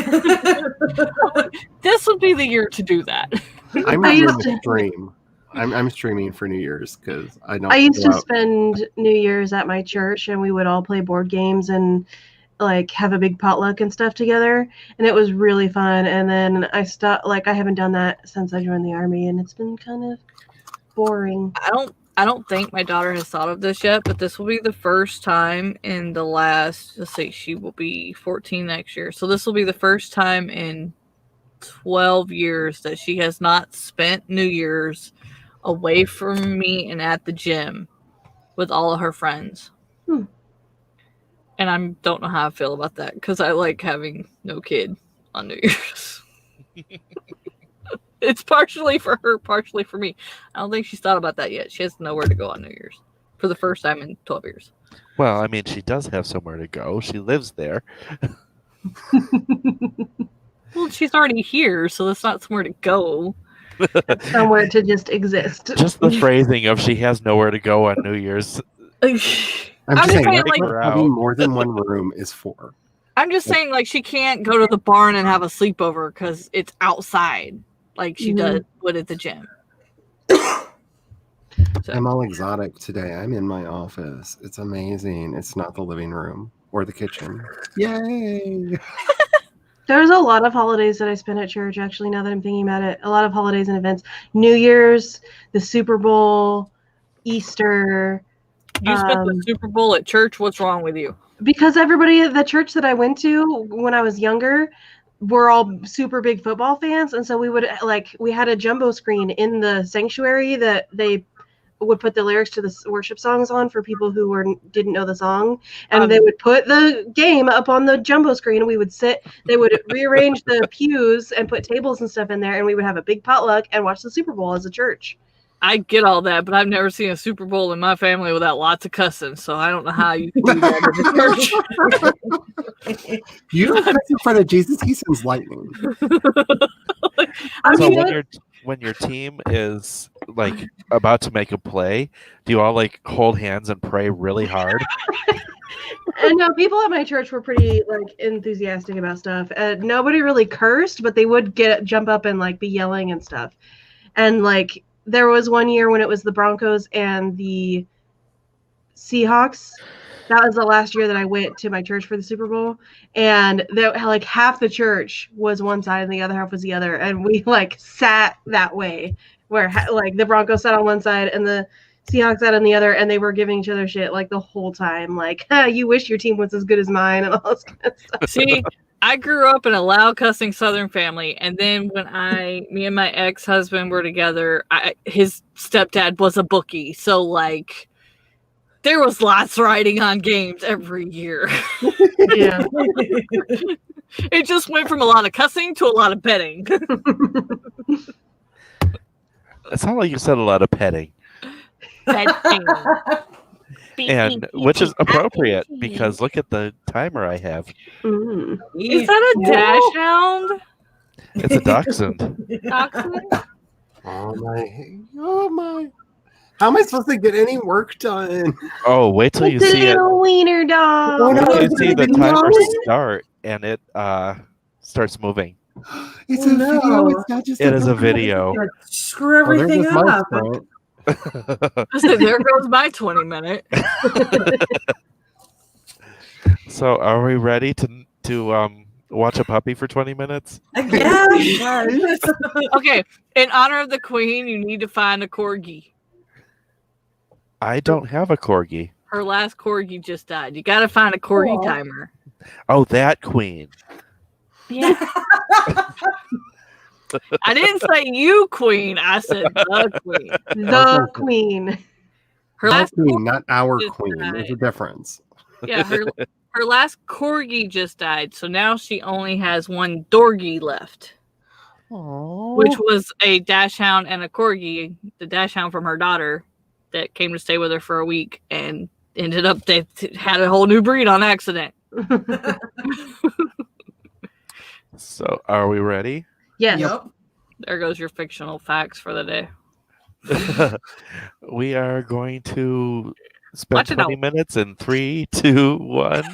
This would be the year to do that. I'm I in used the to- extreme. I'm streaming for New Year's because I don't. I used go to out. spend New Year's at my church, and we would all play board games and like have a big potluck and stuff together, and it was really fun. And then I stopped. Like I haven't done that since I joined the army, and it's been kind of boring. I don't think my daughter has thought of this yet, but this will be the first time in the last, let's see, she will be 14 next year. So this will be the first time in 12 years that she has not spent New Year's away from me and at the gym with all of her friends. Hmm. And I don't know how I feel about that because I like having no kid on New Year's. It's partially for her, partially for me. I don't think she's thought about that yet. She has nowhere to go on New Year's for the first time in 12 years. Well, I mean, she does have somewhere to go. She lives there. Well, she's already here, so that's not somewhere to go. Somewhere to just exist. Just the phrasing of she has nowhere to go on New Year's. I'm I'm just just saying, saying, that's like, what her having out. more than one room is for. I'm just saying, like, she can't go to the barn and have a sleepover because it's outside, like she does would at the gym. So, I'm all exotic today. I'm in my office. It's amazing. It's not the living room or the kitchen. Yay! There's a lot of holidays that I spent at church, actually, now that I'm thinking about it. A lot of holidays and events. New Year's, the Super Bowl, Easter. you spent the Super Bowl at church. What's wrong with you? Because everybody at the church that I went to when I was younger were all super big football fans. And so we had a jumbo screen in the sanctuary that they would put the lyrics to the worship songs on for people who didn't know the song, and they would put the game up on the jumbo screen, and we would sit. They would rearrange the pews and put tables and stuff in there, and we would have a big potluck and watch the Super Bowl as a church. I get all that, but I've never seen a Super Bowl in my family without lots of cussing, so I don't know how you can do that in the church. You don't cuss in front of Jesus. He sends lightning. I So mean, when your team is like about to make a play, do you all like hold hands and pray really hard? and no, people at my church were pretty like enthusiastic about stuff. Nobody really cursed, but they would jump up and like be yelling and stuff. And like there was one year when it was the Broncos and the Seahawks. That was the last year that I went to my church for the Super Bowl, and like half the church was one side and the other half was the other, and we like sat that way where like the Broncos sat on one side and the Seahawks sat on the other, and they were giving each other shit like the whole time, like you wish your team was as good as mine and all this kind of stuff. See, I grew up in a loud cussing Southern family, and then when me and my ex-husband were together, his stepdad was a bookie, so like there was lots riding on games every year. Yeah. It just went from a lot of cussing to a lot of betting. It sounded like you said a lot of petting, Betting. and which is appropriate because look at the timer I have. Mm. Is that a dash hound? It's a dachshund. Dachshund? Oh my! How am I supposed to get any work done? Oh, wait till you It's a see it. little wiener dog. Oh, Wait no. till you see the It's timer not. start and it starts moving. It's Oh, a video. no. It's not just It is a video. Screw Oh, there's everything this mic up. front. I said, there goes my 20 minute. So, are we ready to watch a puppy for 20 minutes? Yeah. Okay, in honor of the queen, you need to find a corgi. I don't have a corgi. Her last corgi just died. You got to find a corgi Aw. timer. Oh, that queen. Yeah. I didn't say you queen. I said the queen. The queen. Her Our last queen, not our just queen. There's a died. difference. Yeah, her last corgi just died, so now she only has one dorgie left, which was a dachshund and a corgi. The dachshund from her daughter that came to stay with her for a week and ended up they had a whole new breed on accident. So, are we ready? Yes. Yep. There goes your fictional facts for the day. We are going to spend Watch it 20 out. minutes in 3, 2, 1.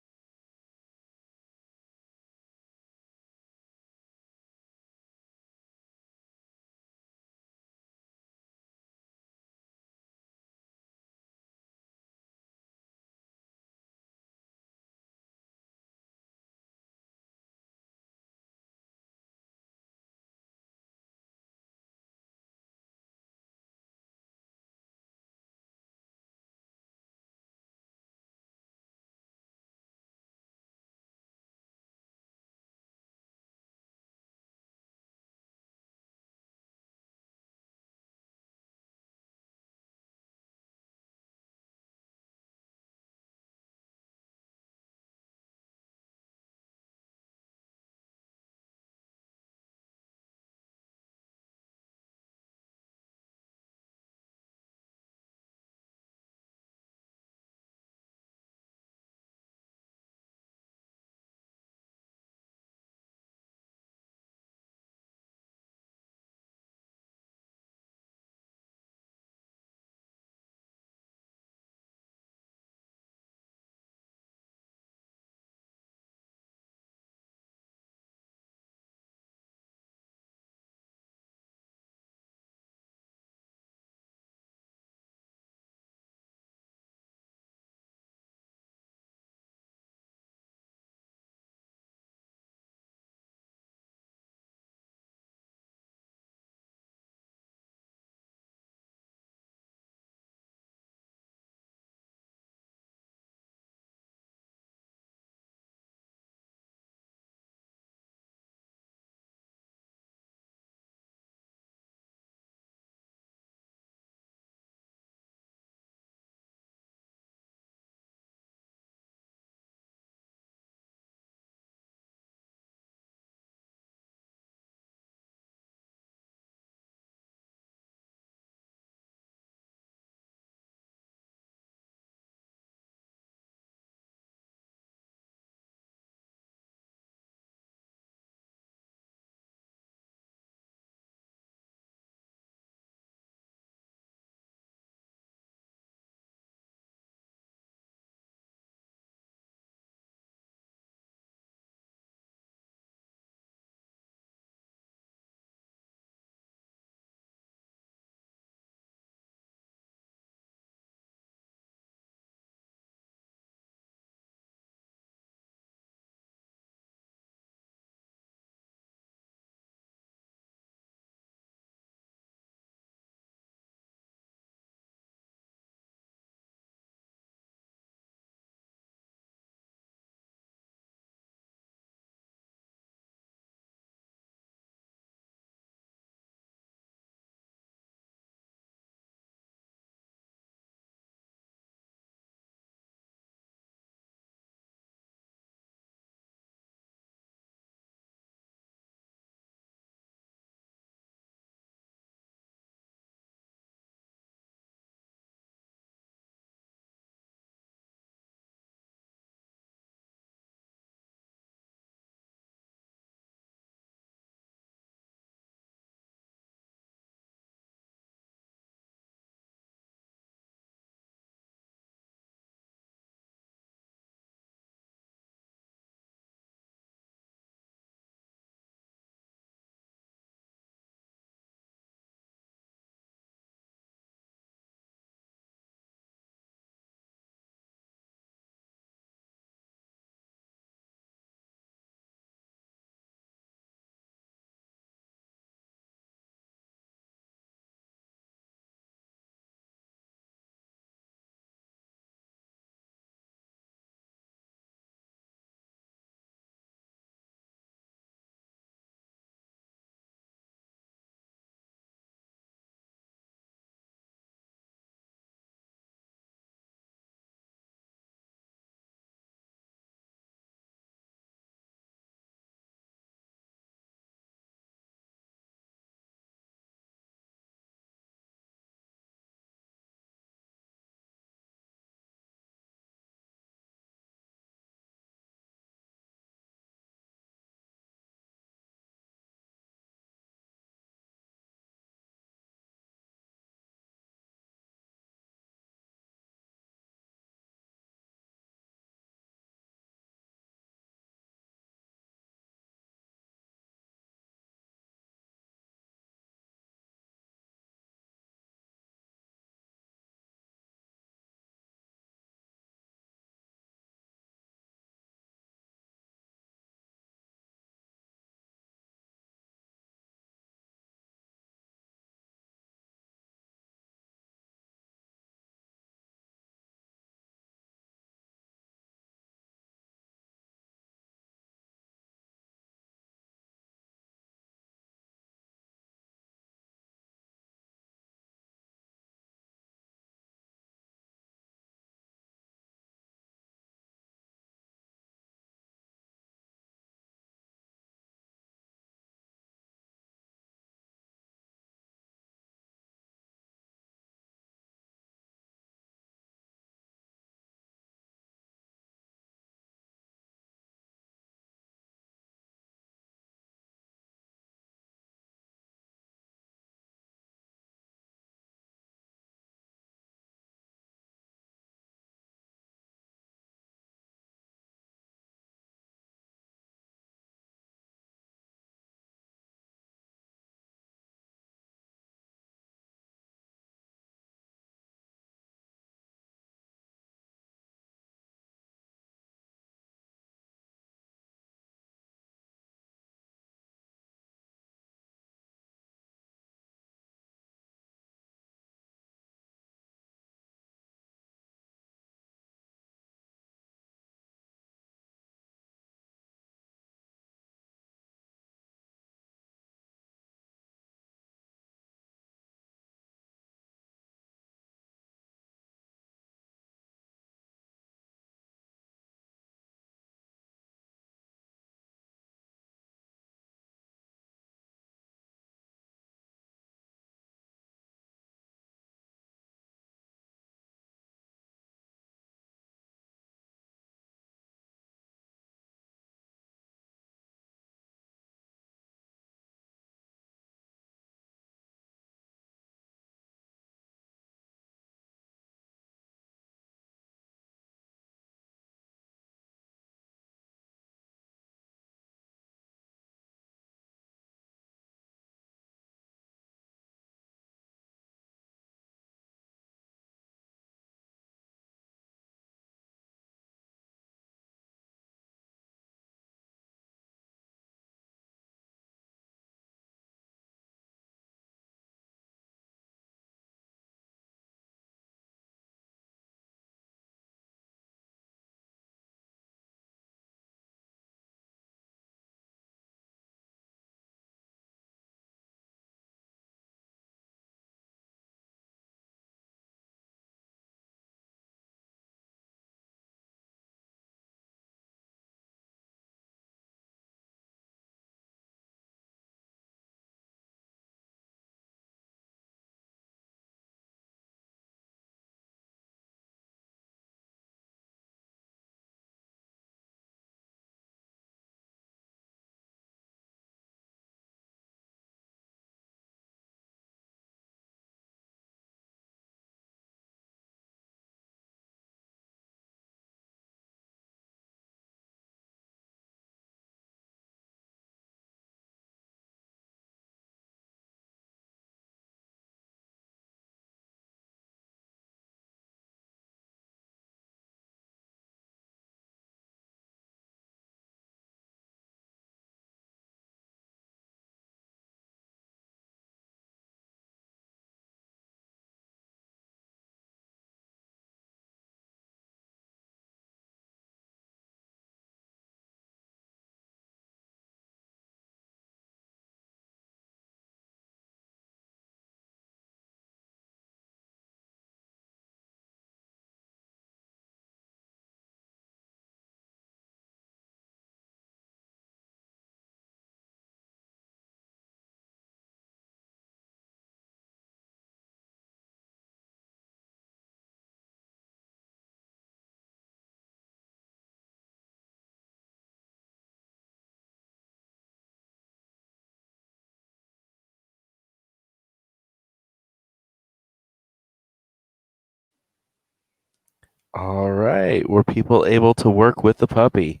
All right. Were people able to work with the puppy?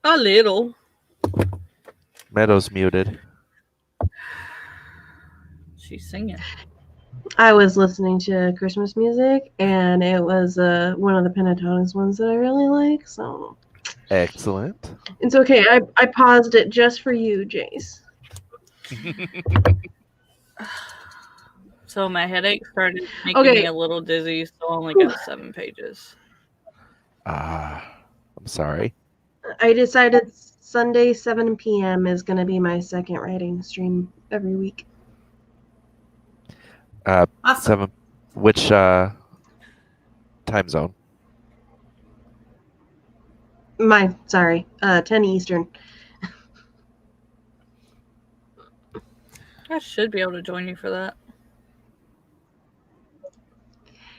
A little. Meadows muted. She's singing. I was listening to Christmas music, and it was one of the Pentatonics ones that I really like. So Excellent. it's okay. I paused it just for you, Jace. So my headache started making me Okay. a little dizzy, so I only got 7 pages. I'm sorry. I decided Sunday 7 p.m. is going to be my second writing stream every week. Awesome. 7. Which time zone? Sorry, 10 Eastern. I should be able to join you for that.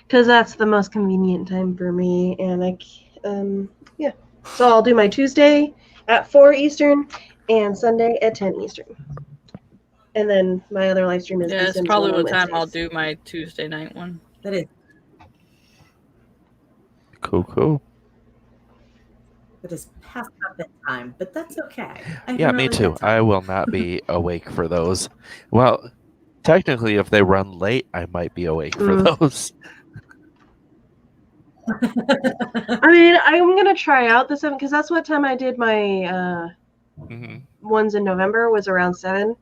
Because that's the most convenient time for me, and yeah. So I'll do my Tuesday at 4 Eastern and Sunday at 10 Eastern. And then my other live stream is Yeah, the it's Sims probably one on what time I'll Wednesdays. do my Tuesday night one. That is Cool. past my bedtime, but that's okay. I Yeah, can me really too. bedtime. I will not be awake for those. Well, technically, if they run late, I might be awake for those. I mean, I'm going to try out the 7, because that's what time I did my ones in November, was around 7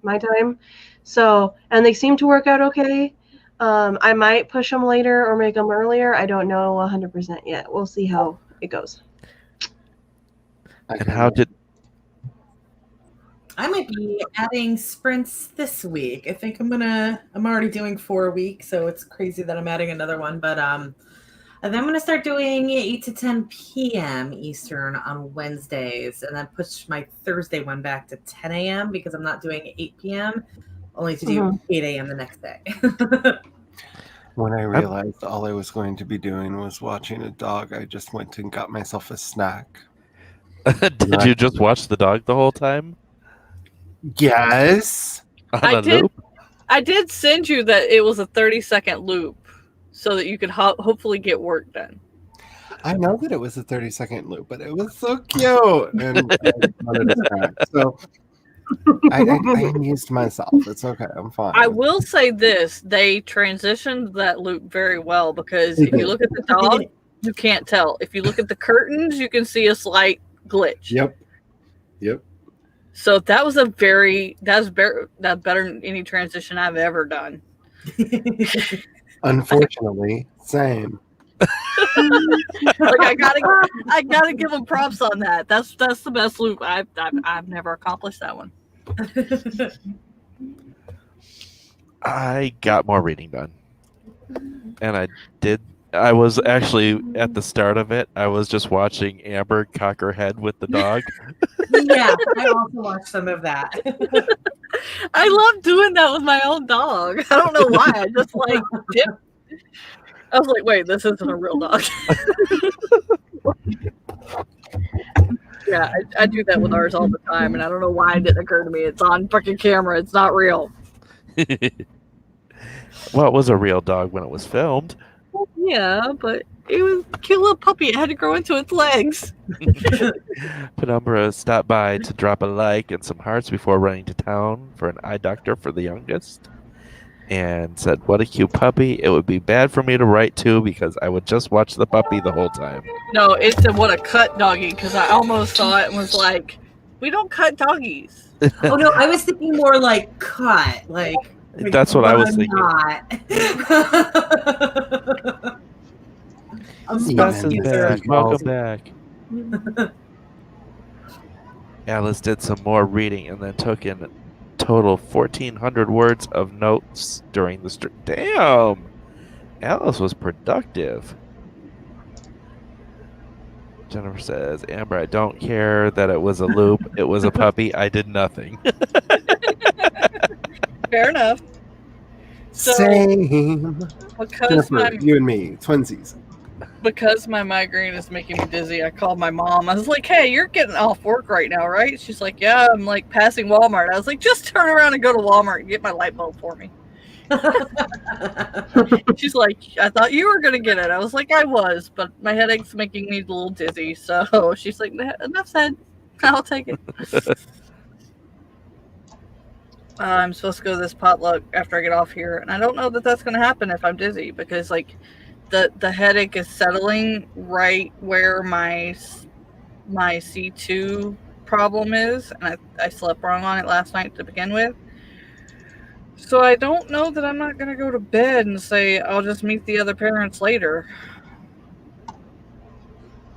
my time. So, and they seem to work out okay. I might push them later or make them earlier. I don't know 100% yet. We'll see how it goes. And how did... I might be adding sprints this week. I think I'm already doing 4 weeks, so it's crazy that I'm adding another one. But and then I'm gonna start doing 8 to 10 p.m. Eastern on Wednesdays, and then push my Thursday one back to 10 a.m. because I'm not doing 8 p.m. Only to do 8 a.m. the next day. When I realized all I was going to be doing was watching a dog, I just went and got myself a snack. Did you just watch the dog the whole time? Yes. On a loop? I did send you that it was a 30-second loop so that you could hopefully get work done. I know that it was a 30-second loop, but it was so cute. And I wanted a snack. So I amused myself. It's okay. I'm fine. I will say this. They transitioned that loop very well, because if you look at the dog, you can't tell. If you look at the curtains, you can see a slight glitch. Yep. So that was that's better than any transition I've ever done. Unfortunately, same. Like, I gotta give them props on that. That's the best loop. I've never accomplished that one. I got more reading done. And I was actually at the start of it. I was just watching Amber cock her head with the dog. Yeah, I also watched some of that. I love doing that with my own dog. I don't know why. I just like dip. I was like, wait, this isn't a real dog. Yeah, I do that with ours all the time, and I don't know why it didn't occur to me. It's on fucking camera. It's not real. Well, it was a real dog when it was filmed. Yeah, but it was a cute little puppy. It had to grow into its legs. Penumbra stopped by to drop a like and some hearts before running to town for an eye doctor for the youngest. And said, what a cute puppy. It would be bad for me to write to because I would just watch the puppy the whole time. No, it said, what a cut doggy, because I almost saw it and was like, we don't cut doggies. Oh no, I was thinking more like cut. Like that's what I was thinking. Gus is back. Welcome back. Alice did some more reading and then took in total 1,400 words of notes during the stream. Damn! Alice was productive. Jennifer says, Amber, I don't care that it was a loop. It was a puppy. I did nothing. Fair enough. So, Same. Because Jennifer, you and me, twinsies. Because my migraine is making me dizzy, I called my mom. I was like, hey, you're getting off work right now, right? She's like, yeah, I'm like passing Walmart. I was like, just turn around and go to Walmart and get my light bulb for me. She's like, I thought you were gonna get it. I was like, I was, but my headache's making me a little dizzy. So she's like, enough said. I'll take it. I'm supposed to go to this potluck after I get off here, and I don't know that that's going to happen if I'm dizzy because like the headache is settling right where my C2 problem is, and I slept wrong on it last night to begin with. So I don't know that I'm not going to go to bed and say I'll just meet the other parents later.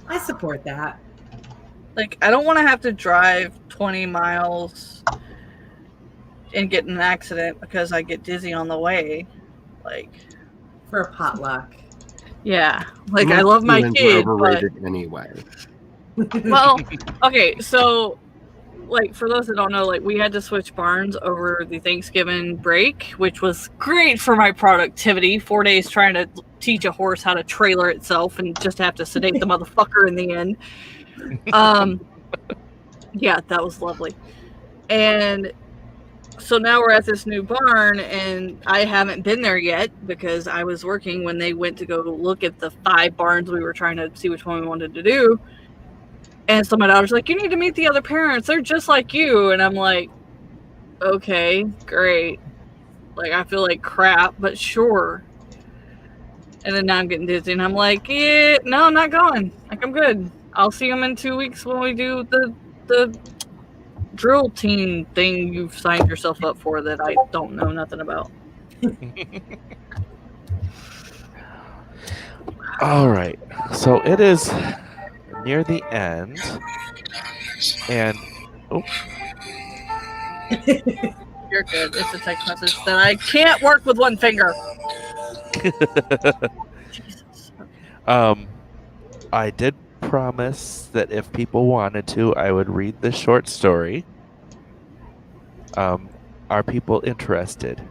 I support that. Like, I don't want to have to drive 20 miles and get in an accident because I get dizzy on the way. Like, For a potluck. yeah. Like, Most I love my humans are kid, but... overrated anyway. Well, okay, so, like, for those that don't know, like, we had to switch barns over the Thanksgiving break, which was great for my productivity. 4 days trying to teach a horse how to trailer itself and just have to sedate the motherfucker in the end. Yeah, that was lovely. And so now we're at this new barn, and I haven't been there yet because I was working when they went to go look at the 5 barns we were trying to see which one we wanted to do. And so my daughter's like, you need to meet the other parents. They're just like you. And I'm like, okay, great. Like, I feel like crap, but sure. And then now I'm getting dizzy, and I'm like, yeah, no, I'm not going. Like, I'm good. I'll see them in 2 weeks when we do the drill team thing you've signed yourself up for that I don't know nothing about. All right. So it is near the end. And You're good. It's a text message that I can't work with one finger. Jesus. I did promise that if people wanted to, I would read the short story. Are people interested?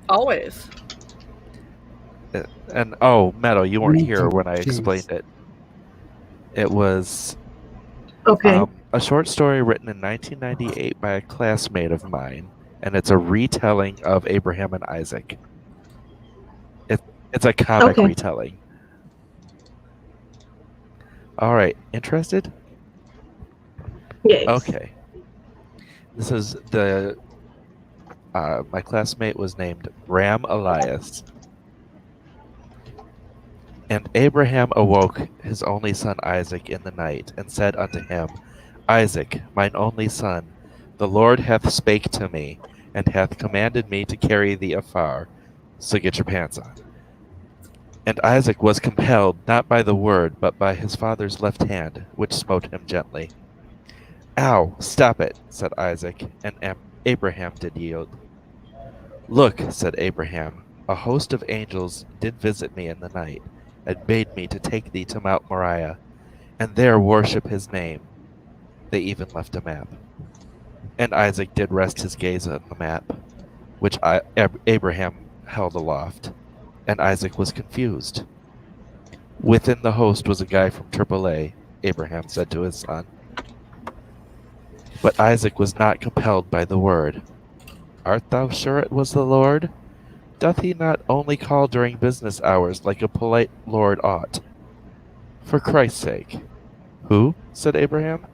Always. And oh, Meadow, you weren't Me here too, when I jeez. explained it. It was Okay. a short story written in 1998 by a classmate of mine, and it's a retelling of Abraham and Isaac. It's a comic Okay. retelling. All right, interested? Yes. Okay. This is the my classmate was named Ram Elias. And Abraham awoke his only son Isaac in the night, and said unto him, Isaac, mine only son, the Lord hath spake to me, and hath commanded me to carry thee afar. So get your pants on. And Isaac was compelled, not by the word, but by his father's left hand, which smote him gently. Ow, stop it, said Isaac, and Abraham did yield. Look, said Abraham, a host of angels did visit me in the night, and bade me to take thee to Mount Moriah, and there worship his name. They even left a map. And Isaac did rest his gaze on the map, which Abraham held aloft, and Isaac was confused. Within the host was a guy from AAA, Abraham said to his son. But Isaac was not compelled by the word. Art thou sure it was the Lord? Doth he not only call during business hours like a polite lord ought? For Christ's sake. Who? Said Abraham.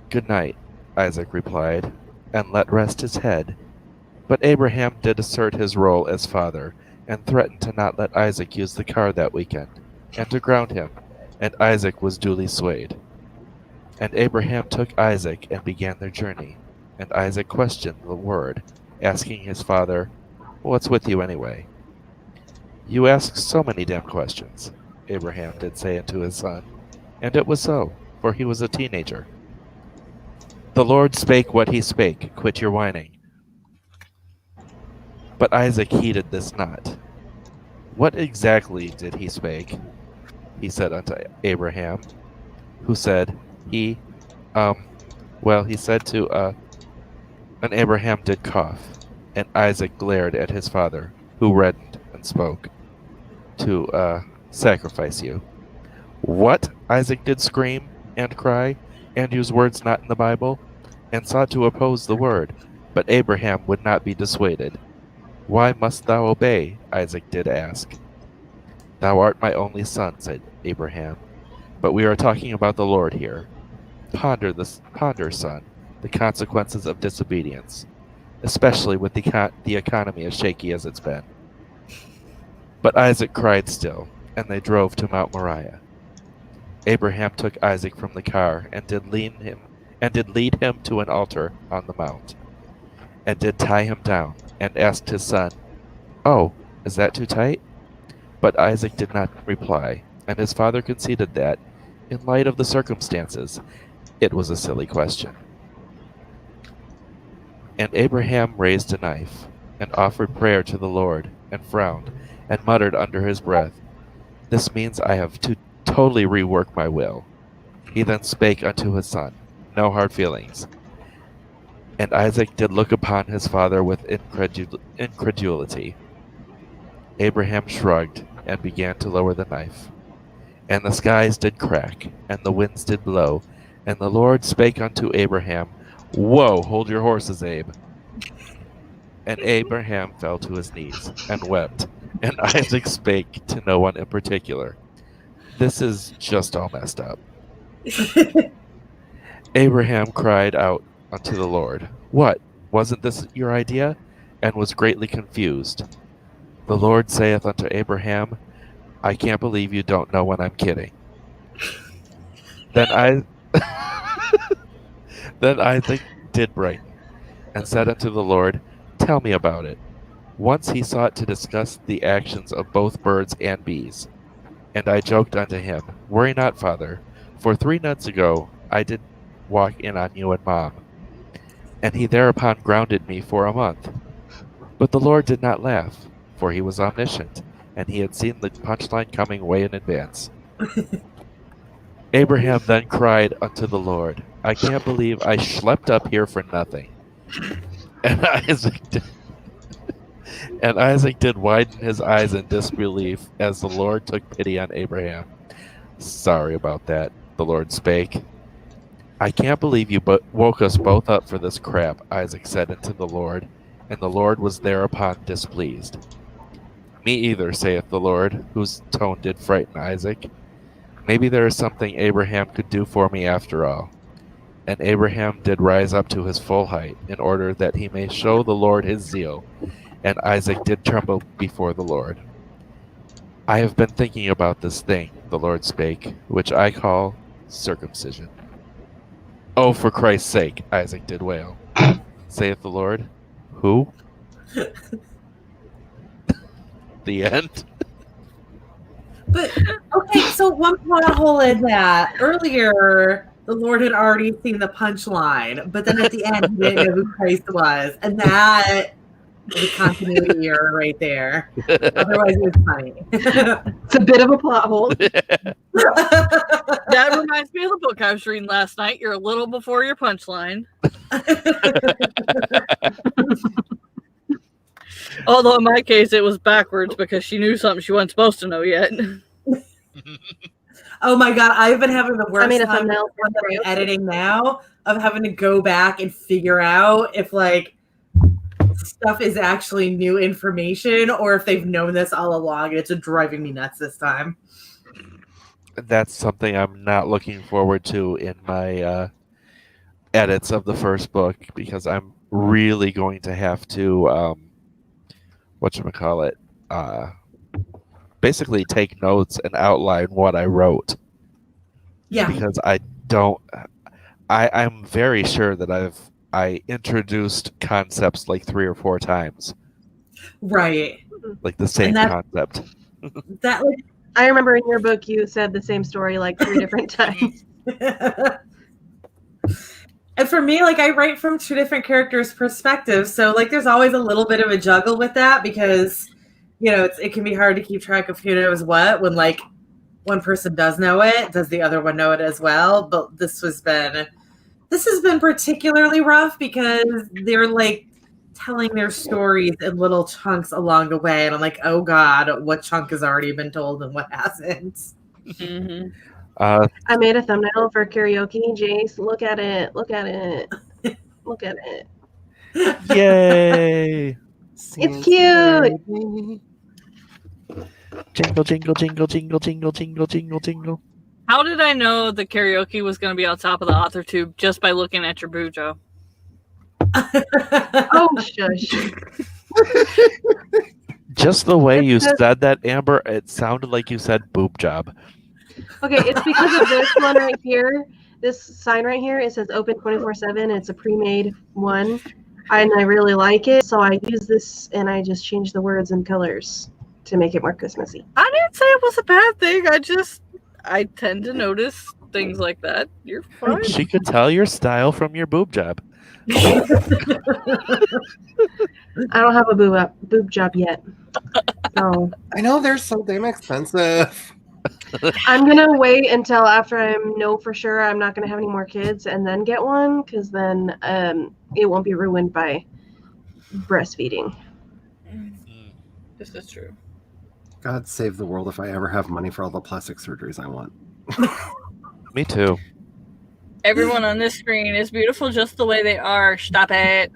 Good night, Isaac replied, and let rest his head. But Abraham did assert his role as father, and threatened to not let Isaac use the car that weekend, and to ground him, and Isaac was duly swayed. And Abraham took Isaac and began their journey, and Isaac questioned the word, asking his father, What's with you anyway? You ask so many damn questions, Abraham did say unto his son, and it was so, for he was a teenager. The Lord spake what he spake, quit your whining. But Isaac heeded this not. What exactly did he spake? He said unto Abraham, who said, he said to, and Abraham did cough, and Isaac glared at his father, who reddened and spoke, to, sacrifice you. What? Isaac did scream and cry, and use words not in the Bible, and sought to oppose the word, but Abraham would not be dissuaded. Why must thou obey? Isaac did ask. Thou art my only son, said Abraham, but we are talking about the Lord here. Ponder, son, the consequences of disobedience, especially with the economy as shaky as it's been. But Isaac cried still, and they drove to Mount Moriah. Abraham took Isaac from the car and did lead him to an altar on the mount, and did tie him down, and asked his son, "Oh, is that too tight?" But Isaac did not reply, and his father conceded that, in light of the circumstances, it was a silly question. And Abraham raised a knife, and offered prayer to the Lord, and frowned, and muttered under his breath, "This means I have to totally rework my will." He then spake unto his son, "No hard feelings." And Isaac did look upon his father with incredulity. Abraham shrugged, and began to lower the knife. And the skies did crack, and the winds did blow, and the Lord spake unto Abraham, "Whoa, hold your horses, Abe." And Abraham fell to his knees, and wept, and Isaac spake to no one in particular. This is just all messed up. Abraham cried out unto the Lord, "What, wasn't this your idea?" and was greatly confused. The Lord saith unto Abraham, "I can't believe you don't know when I'm kidding." Then then Isaac did brighten, and said unto the Lord, "Tell me about it." Once he sought to discuss the actions of both birds and bees. And I joked unto him, "Worry not, father, for 3 nights ago I did walk in on you and Mom. And he thereupon grounded me for a month. But the Lord did not laugh, for he was omniscient, and he had seen the punchline coming way in advance. Abraham then cried unto the Lord, "I can't believe I schlepped up here for nothing." And Isaac did widen his eyes in disbelief as the Lord took pity on Abraham. "Sorry about that," the Lord spake. "I can't believe you woke us both up for this crap," Isaac said unto the Lord, and the Lord was thereupon displeased. "Me either, saith the Lord," whose tone did frighten Isaac. "Maybe there is something Abraham could do for me after all." And Abraham did rise up to his full height, in order that he may show the Lord his zeal, and Isaac did tremble before the Lord. "I have been thinking about this thing," the Lord spake, "which I call circumcision." "Oh, for Christ's sake," Isaac did wail. Saith the Lord, "Who?" The end. But okay, so one plot hole in that earlier, the Lord had already seen the punchline, but then at the end, he didn't know who Christ was, and that is a continuity error right there. Otherwise, it was funny. It's a bit of a plot hole. That reminds me of the book I was reading last night. You're a little before your punchline. Although in my case, it was backwards because she knew something she wasn't supposed to know yet. Oh my god, I've been having the worst made a time thumbnail with for what I'm karaoke. editing now of having to go back and figure out if like stuff is actually new information or if they've known this all along. It's driving me nuts this time. That's something I'm not looking forward to in my edits of the first book, because I'm really going to have to whatchamacallit, basically take notes and outline what I wrote. Yeah. Because I'm very sure that I introduced concepts like 3 or 4 times. Right. Like the same concept. That like I remember in your book you said the same story like 3 different times. And for me, like I write from 2 different characters' perspectives, so like there's always a little bit of a juggle with that because you know it can be hard to keep track of who knows what when like one person does know it, does the other one know it as well? But this has been particularly rough because they're like telling their stories in little chunks along the way, and I'm like, oh god, what chunk has already been told and what hasn't? Mm-hmm. I made a thumbnail for karaoke. Jace, look at it. Look at it. Look at it. Yay! It's cute. Jingle, jingle, jingle, jingle, jingle, jingle, jingle, jingle. How did I know the karaoke was going to be on top of the author tube just by looking at your bujo? Oh, shush. Just the way you It's said that, Amber, it sounded like you said boob job. Okay, it's because of this one right here. This sign right here, it says open 24/7. It's a pre-made one, and I really like it. So I use this, and I just change the words and colors to make it more Christmassy. I didn't say it was a bad thing. I tend to notice things like that. You're fine. She could tell your style from your boob job. I don't have a boob job yet. So I know they're so damn expensive. I'm gonna wait until after I know for sure I'm not gonna have any more kids and then get one, because then it won't be ruined by breastfeeding. This is true. God save the world if I ever have money for all the plastic surgeries I want. Me too. Everyone on this screen is beautiful just the way they are. Stop it.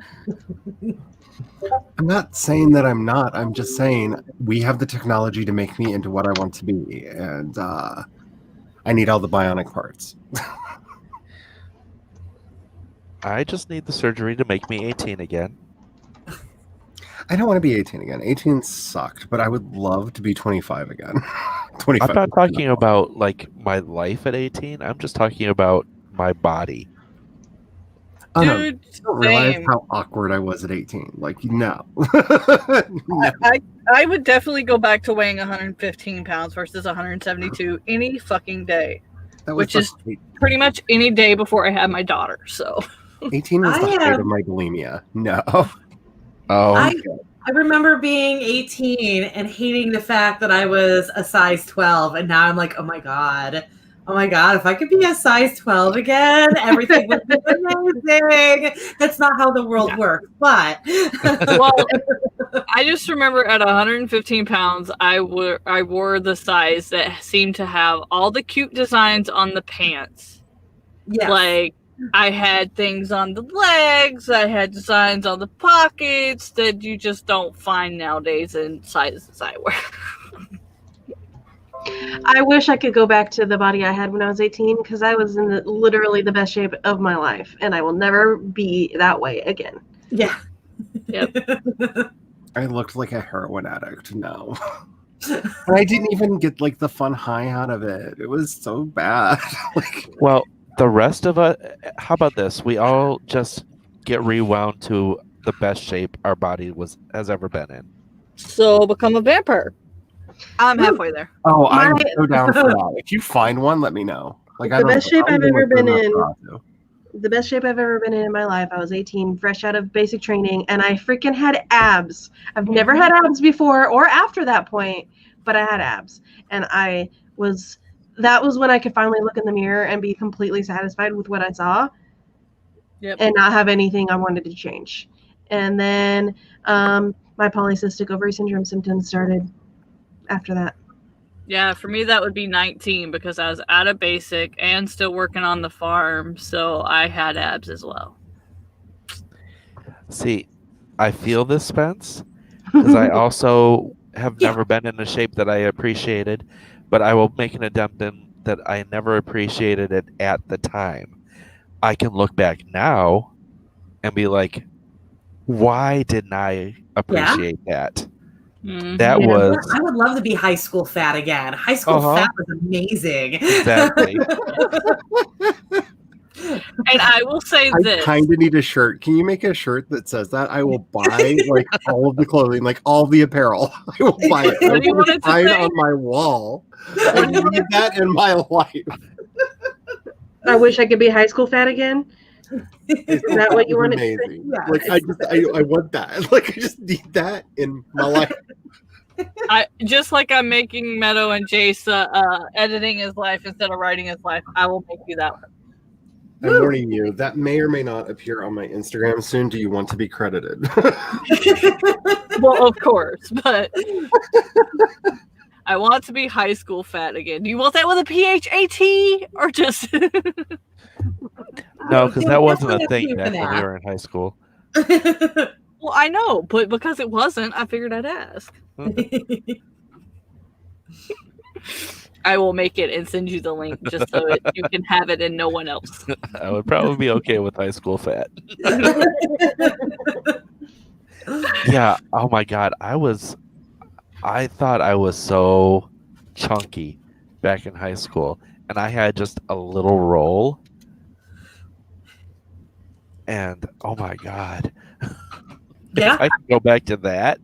I'm not saying that I'm not. I'm just saying we have the technology to make me into what I want to be, and I need all the bionic parts. I just need the surgery to make me 18 again. I don't want to be 18 again. 18 sucked, but I would love to be 25 again. 25. I'm not talking about like my life at 18. I'm just talking about my body. Oh, no. Dude, I don't realize same. how awkward I was at 18. Like, no. No. I would definitely go back to weighing 115 pounds versus 172 any fucking day. That was Which is the- pretty much any day before I had my daughter. So 18 was the I height am- of my bulimia. No. Oh, I remember being 18 and hating the fact that I was a size 12, and now I'm like, oh my god, if I could be a size 12 again, everything would be amazing. That's not how the world works, but well, I just remember at 115 pounds, I wore the size that seemed to have all the cute designs on the pants. yes. Like I had things on the legs, I had designs on the pockets that you just don't find nowadays in sizes I wear. I wish I could go back to the body I had when I was 18, because I was in literally the best shape of my life, and I will never be that way again. Yeah. Yep. I looked like a heroin addict. No. And I didn't even get like the fun high out of it. It was so bad. Like, well, the rest of us, how about this? We all just get rewound to the best shape our body has ever been in. So become a vampire. I'm halfway there. oh, I'm My- so down for that. If you find one, let me know. Like, I The don't best shape I don't I've know ever what been I'm in. not to. The best shape I've ever been in my life. I was 18, fresh out of basic training, and I freaking had abs. I've never had abs before or after that point, but I had abs. And that was when I could finally look in the mirror and be completely satisfied with what I saw. Yep. And not have anything I wanted to change. And then my polycystic ovary syndrome symptoms started after that. Yeah, for me that would be 19 because I was out of basic and still working on the farm, so I had abs as well. See, I feel this, Spence, because I also have never been in a shape that I appreciated, but I will make an attempt in that I never appreciated it at the time. I can look back now and be like, why didn't I appreciate that? Mhm. That Yeah. was I would love to be high school fat again. High school fat was amazing. exactly. And I will say I this. kind of need a shirt. Can you make a shirt that says that? I will buy like all of the clothing, like all the apparel. I will buy it. What do you I want will it to sign say? on my wall. I need that in my life. I wish I could be high school fat again. Is that what you wanted to say? amazing. Yeah. Like I want that. Like I just need that in my life. I just like I'm making Meadow and Jace editing his life instead of writing his life. I will make you that one. I'm warning you, that may or may not appear on my Instagram soon. Do you want to be credited? Well, of course, but I want to be high school fat again. Do you want that with a PHAT or just? No, because that wasn't a Definitely thing back when we that. were in high school. Well, I know, but because it wasn't, I figured I'd ask. I will make it and send you the link just so you can have it and no one else. I would probably be okay with high school fat. Yeah. Oh my God. I thought I was so chunky back in high school, and I had just a little roll. And oh my God. Yeah. If I could go back to that,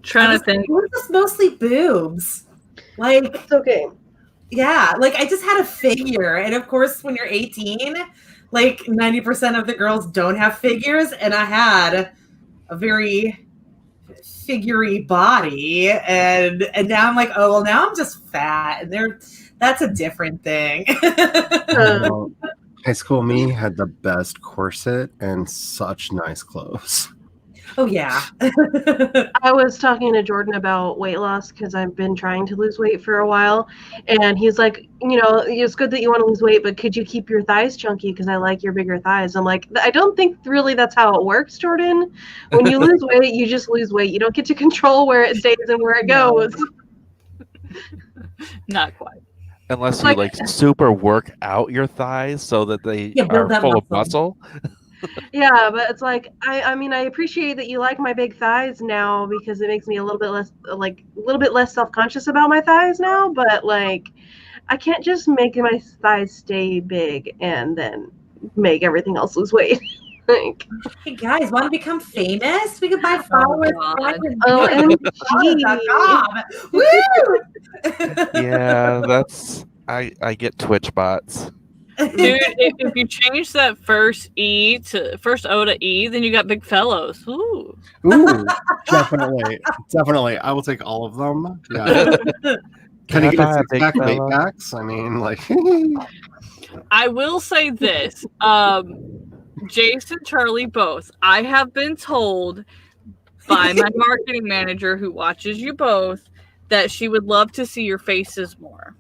Trying to think. It was just mostly boobs. Like, It's okay. yeah, like I just had a figure. And of course, when you're 18, like 90% of the girls don't have figures. And I had a very figurey body. And now I'm like, oh, well, now I'm just fat. And that's a different thing. Well, high school me had the best corset and such nice clothes. Oh, yeah. I was talking to Jordan about weight loss because I've been trying to lose weight for a while. And he's like, it's good that you want to lose weight, but could you keep your thighs chunky? Because I like your bigger thighs. I'm like, I don't think really that's how it works, Jordan. When you lose weight, you just lose weight. You don't get to control where it stays and where it goes. Not quite. unless you like super work out your thighs so that they build are that full of muscle. muscle. Yeah, but it's like I mean I appreciate that you like my big thighs now because it makes me a little bit less self-conscious about my thighs now, but like I can't just make my thighs stay big and then make everything else lose weight. Like, Hey guys, want to become famous? We could buy followers. God. OMG. Woo! Yeah, that's I get Twitch bots. Dude, if you change that first O to E, then you got big fellows. Ooh. Ooh, definitely. I will take all of them. Yeah. Can I I get buy a a big six-pack, fella? eight-packs? I mean, like, I will say this. Jason, Charlie, both. I have been told by my marketing manager who watches you both that she would love to see your faces more.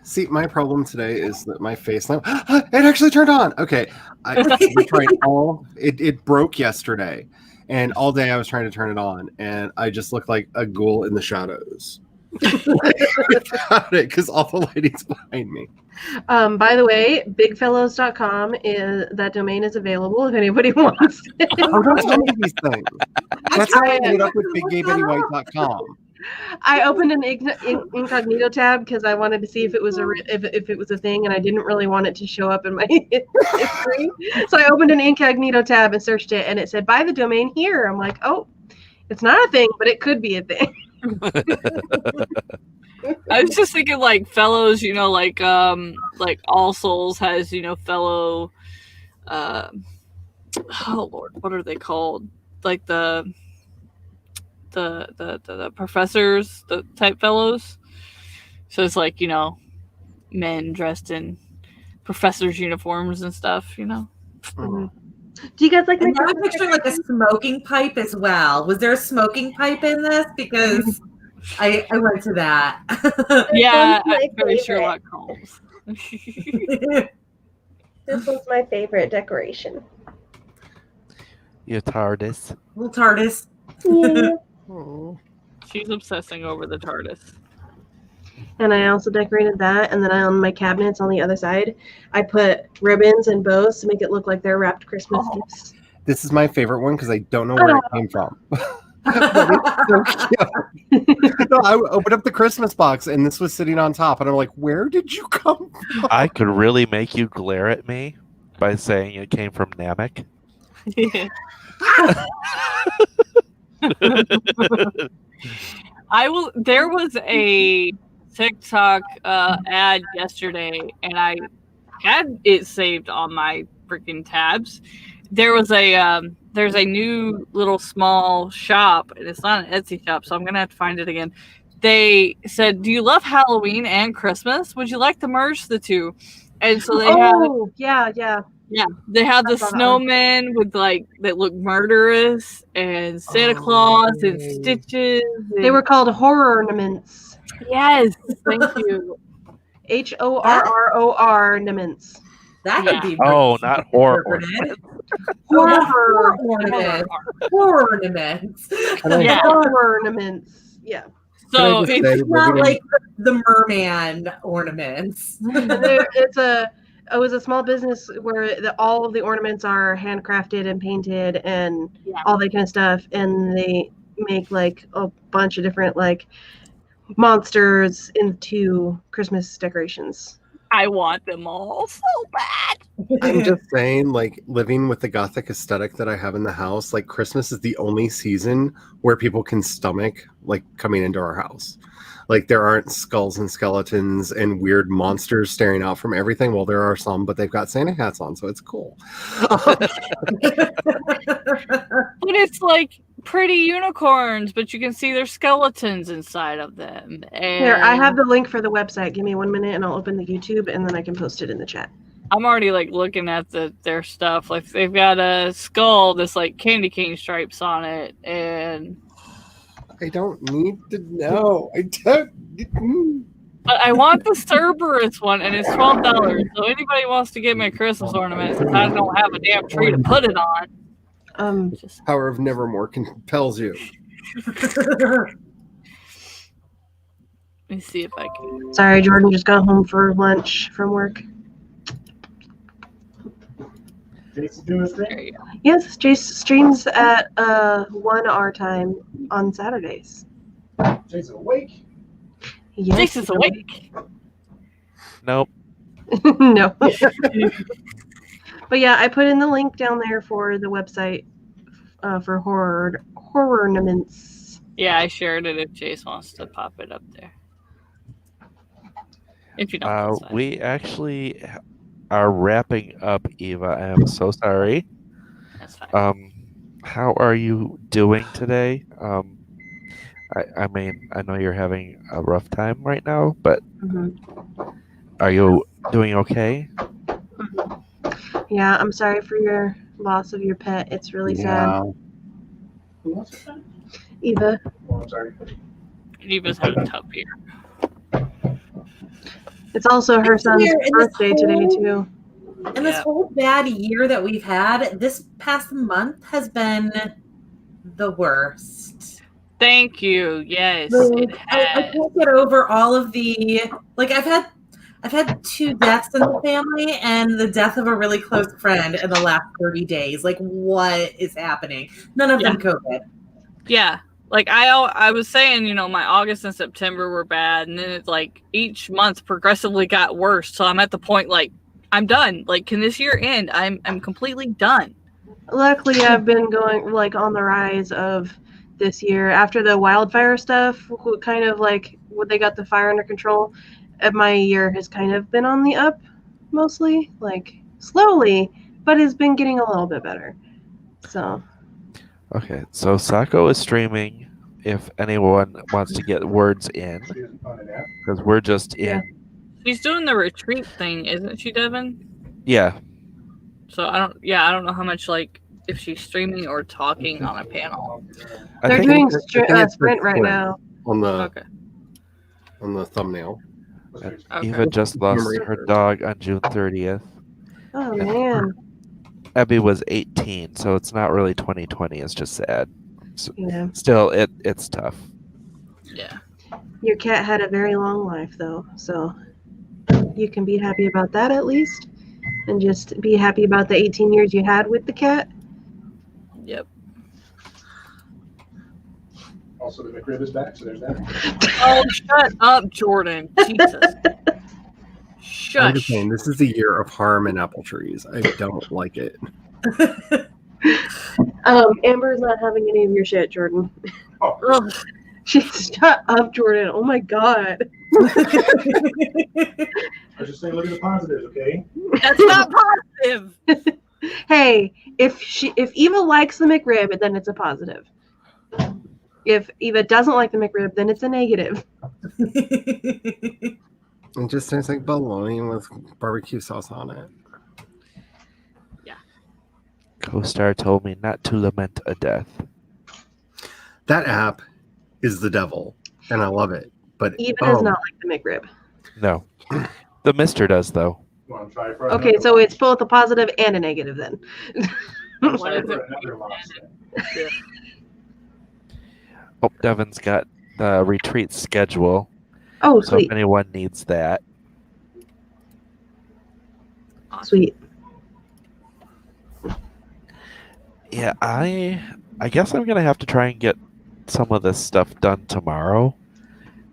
see, my problem today is that my face now, it actually turned on. Okay. I was trying it broke yesterday, and all day I was trying to turn it on, and I just looked like a ghoul in the shadows. Without it, because all the lighting's behind me. By the way, bigfellows.com that domain is available if anybody wants it. Oh, don't tell me these things. That's how I ended up with biggaybettywhite.com. I opened an incognito tab because I wanted to see if it was if it was a thing, and I didn't really want it to show up in my history. So I opened an incognito tab and searched it, and it said buy the domain here. I'm like, oh, it's not a thing, but it could be a thing. I was just thinking like fellows, like All Souls has, fellow oh Lord, what are they called? Like the professors, the type fellows. So it's like, men dressed in professors' uniforms and stuff, Do you guys like my And I'm picturing like a smoking pipe as well. Was there a smoking pipe in this? Because I went to that. Yeah, my I'm very favorite. Sherlock Holmes. This was my favorite decoration. Your TARDIS. Little TARDIS. Yeah. She's obsessing over the TARDIS. And I also decorated that, and then on my cabinets on the other side, I put ribbons and bows to make it look like they're wrapped Christmas gifts. This is my favorite one because I don't know where it came from. But it's so cute. No, I opened up the Christmas box and this was sitting on top, and I'm like, "Where did you come from?" I could really make you glare at me by saying it came from Namek. There was a TikTok ad yesterday, and I had it saved on my freaking tabs. There's a new little small shop, and it's not an Etsy shop, so I'm gonna have to find it again. They said, "Do you love Halloween and Christmas? Would you like to merge the two?" And so they they have the snowmen with like that look murderous, and Santa Claus and Stitches. They were called horror ornaments. Yes, thank you. HORROR That Yeah. could be Oh, not horror interpreted. Horror. Horror ornaments. Horror ornaments. Can I, Yeah. Ornaments. Yeah. can I So just it's say, Not living in like the merman ornaments. It was a small business where all of the ornaments are handcrafted and painted and Yeah. all that kind of stuff, and they make like a bunch of different like monsters into Christmas decorations. I want them all so bad. I'm just saying, like, living with the gothic aesthetic that I have in the house, like, Christmas is the only season where people can stomach, like, coming into our house. Like, there aren't skulls and skeletons and weird monsters staring out from everything. Well, there are some, but they've got Santa hats on, so it's cool. But it's like pretty unicorns, but you can see their skeletons inside of them. And Here, I have the link for the website. Give me 1 minute and I'll open the YouTube and then I can post it in the chat. I'm already like looking at their stuff. Like they've got a skull that's like candy cane stripes on it, and I don't need to know. I don't. but I want the Cerberus one, and it's $12. So anybody wants to get me a Christmas ornament, since I don't have a damn tree to put it on. Just Power of Nevermore compels you. let me see if I can. Sorry, Jordan just got home for lunch from work. Jason doing his There thing? you go. Yes, Jace streams at 1 our time on Saturdays. Jason awake? Yes. Jason's awake. Nope. No. But yeah, I put in the link down there for the website for horror ornaments. Yeah, I shared it. If Jace wants to pop it up there. If you don't, that's fine. We actually are wrapping up, Eva. I am so sorry. That's fine. How are you doing today? I mean, I know you're having a rough time right now, but are you doing okay? Yeah, I'm sorry for your loss of your pet. It's really sad. Who wants it then? Eva. Oh, I'm sorry. Eva's had a tough year. It's also her It's son's weird, and this birthday today whole- too. And this Yeah. whole bad year that we've had, this past month has been the worst. Thank you. Yes, Like, it I has. can't get over all of the I've had 2 deaths in the family and the death of a really close friend in the last 30 days. Like, what is happening? None of them COVID. Yeah. Like I was saying, my August and September were bad, and then it's like each month progressively got worse. So I'm at the point like I'm done. Like, can this year end? I'm completely done. Luckily, I've been going like on the rise of this year after the wildfire stuff. Kind of like when they got the fire under control. My year has kind of been on the up, mostly like slowly, but it's been getting a little bit better. So Okay, so Sako is streaming if anyone wants to get words in, She isn't on an app. because we're just in. Yeah. She's doing the retreat thing, isn't she, Devin? Yeah. So I don't know how much like if she's streaming or talking on a panel. I they're think doing I think it's sprint right Sprint. now. on Okay. the thumbnail. Okay. Eva just lost Memory her hurts. dog on June 30th. Oh man. Abby was 18, so it's not really 2020. It's just sad. Yeah. Still, it's tough. Yeah. Your cat had a very long life though, so you can be happy about that at least. And just be happy about the 18 years you had with the cat. Yep. Also, the McRib is back, so there's that. Oh, shut up, Jordan. Jesus. I'm just Shush. saying, this is the year of harm and apple trees. I don't like it. Amber's not having any of your shit, Jordan. Oh, Ugh. Shut up, Jordan. Oh my god. I was just saying, look at the positives, okay? That's not positive. Hey, if Eva likes the McRib, then it's a positive. If Eva doesn't like the McRib, then it's a negative. It just tastes like bologna with barbecue sauce on it. Co-star told me not to lament a death. That app is the devil, and I love it. But Eva does not like the McRib. No. The Mister does, though. You want to try for Okay, so it's both a positive and a negative then. What is it? Yeah. Oh, Devin's got the retreat schedule. Oh, So if sweet. anyone needs that. Sweet. Yeah, I guess I'm gonna have to try and get some of this stuff done tomorrow.